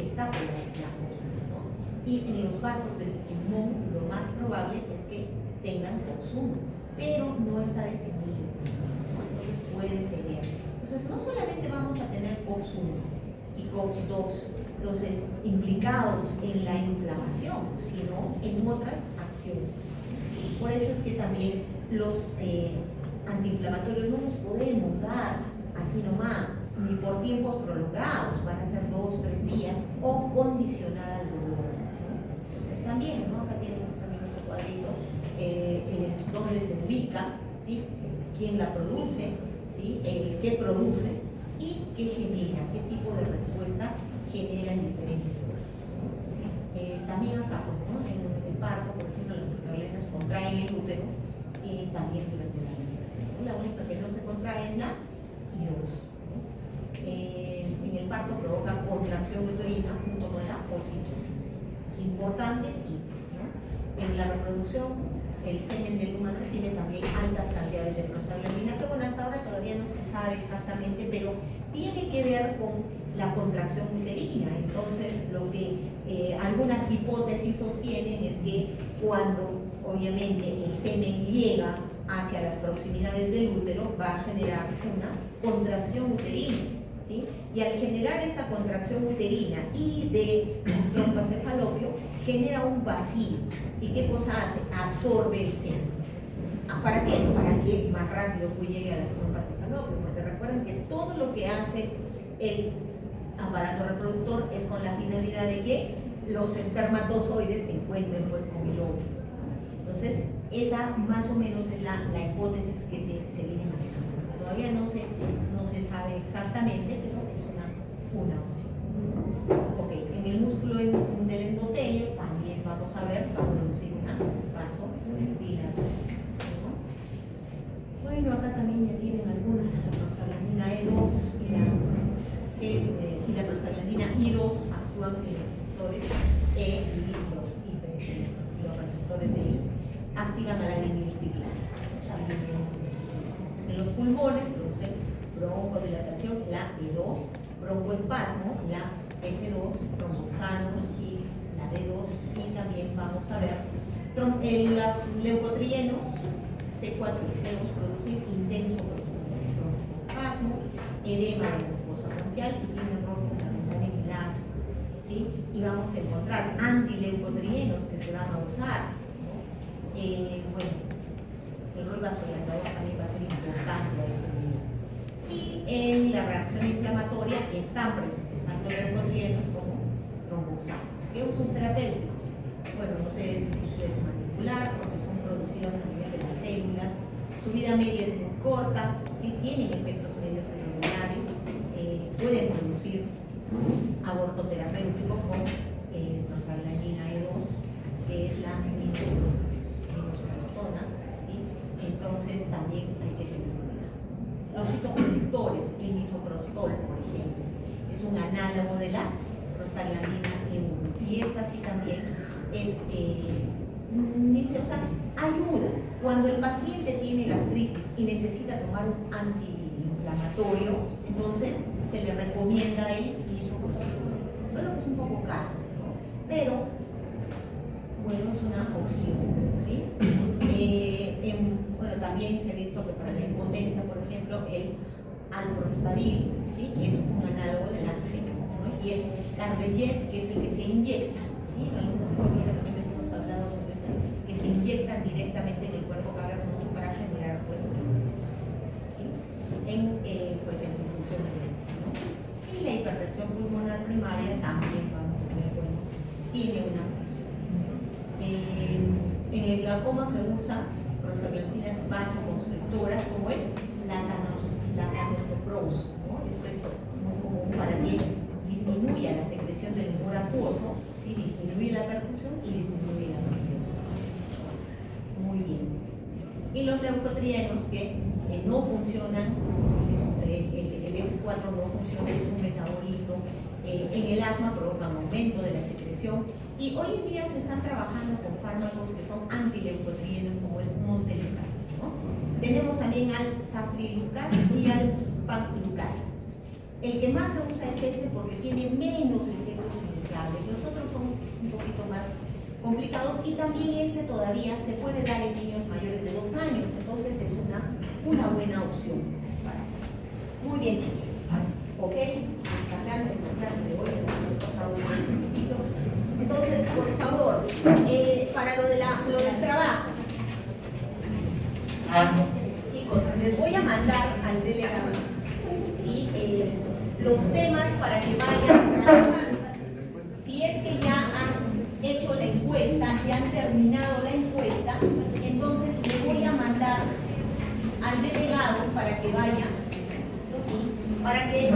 está por la COX-2, ¿no? Y en los vasos del pulmón, lo más probable es que tengan COX-1, pero no está definido, ¿no? Entonces pueden tener. Entonces, no solamente vamos a tener COX-1 y COX-2, entonces, implicados en la inflamación, sino en otras acciones. Por eso es que también los antiinflamatorios no los podemos dar así nomás, ni por tiempos prolongados, van a ser 2, 3 días, o condicionar al dolor, ¿no? Entonces también, ¿no? Acá tienen también otro cuadrito, donde se ubica, ¿sí? Quién la produce, ¿sí? Qué produce y qué genera, qué tipo de respuesta genera en diferentes órganos, ¿no? También acá, pues, ¿no? En el parto, por ejemplo, las prostaglandinas contraen el útero y también durante la alimentación, ¿no? La única que no se contrae es la I2, ¿no? En el parto provoca contracción uterina junto con la oxitocina. Es importante, sí, ¿no? En la reproducción, el semen del humano tiene también altas cantidades de prostaglandina, que bueno, hasta ahora todavía no se sabe exactamente, pero tiene que ver con la contracción uterina. Entonces, lo que algunas hipótesis sostienen es que cuando obviamente el semen llega hacia las proximidades del útero, va a generar una contracción uterina, ¿sí? Y al generar esta contracción uterina y de las trompas de falopio, genera un vacío. ¿Y qué cosa hace? Absorbe el semen. ¿Para qué? Para que más rápido llegue a las trompas de falopio, porque recuerden que todo lo que hace el aparato reproductor es con la finalidad de que los espermatozoides se encuentren pues con el óvulo. Entonces, esa más o menos es la hipótesis que se viene manejando. Todavía no se sabe exactamente, pero es una opción. Ok, en el músculo del endotelio también vamos a ver, va a producir una vasodilatación, ¿no? Bueno, acá también ya tienen algunas, la prostaglandina E2 y la prostaglandina I2 actúan en los receptores E y los receptores de I activan a la demilciclasa. En los pulmones producen broncodilatación, la E2, broncoespasmo, la F2, tromboxanos y la D2, y también vamos a ver los leucotrienos C4 y C2 producen intenso broncoespasmo, edema de mucosa bronquial y tienen rol fundamental en el asma, ¿sí? Y vamos a encontrar antileucotrienos que se van a usar, ¿no? Bueno, el rol vasodilatador también va a ser importante a ese nivel. Y en la reacción inflamatoria están presentes tanto leucotrienos como tromboxanos. ¿Qué usos terapéuticos? Bueno, no se es difícil de manipular porque son producidas a nivel de las células, su vida media es muy corta, ¿sí? Tienen efectos medios celulares, pueden producir aborto terapéutico con prostaglandina E2, que es la misoprostona, ¿sí? Entonces también hay que tener cuidado. Los citoprotectores, el misoprostol, por ejemplo, es un análogo de la prostaglandina E1 y esta sí también es, dice, o sea, ayuda. Cuando el paciente tiene gastritis y necesita tomar un antiinflamatorio, entonces se le recomienda el misoprostol. Solo que es un poco caro, ¿no? Pero, bueno, es una opción, ¿sí? Bueno, también se ha visto que para la impotencia, por ejemplo, el alprostadil, ¿sí? Que es un análogo del antigen, ¿no? Y el Carvellet, que es el que se inyecta, ¿sí? Algunos también les hemos hablado sobre esto, que se inyectan directamente en el cuerpo cavernoso para generar, pues, ¿sí? En disfunción eléctrica, ¿no? Y la hipertensión pulmonar primaria también, vamos a ver, bueno, tiene una función. En el glaucoma se usa prostaglandinas vasoconstrictoras como el latanoproso, ¿no? Esto es muy común para que disminuya la secreción del humor acuoso, ¿sí? Disminuye la perfusión y disminuye la presión. Muy bien. Y los leucotrienos que no funcionan, el F4 no funciona, es un metabolito, en el asma provocan aumento de la secreción y hoy en día se están trabajando con fármacos que son antileucotrienos como el montelukast, ¿no? Tenemos también al safrilukast y al paclukast. El que más se usa es este porque tiene menos efectos indeseables. Los otros son un poquito más complicados y también este todavía se puede dar en niños mayores de 2 años, entonces es una buena opción. Muy bien, chicos. Ok, hasta acá nuestra clase de hoy, hemos pasado un poquito. Entonces, por favor, para lo del trabajo, chicos, les voy a mandar al delegado, ¿sí? Los temas para que vayan trabajando. Si es que ya han hecho la encuesta y han terminado la encuesta, entonces les voy a mandar al delegado para que vaya, ¿sí? Para que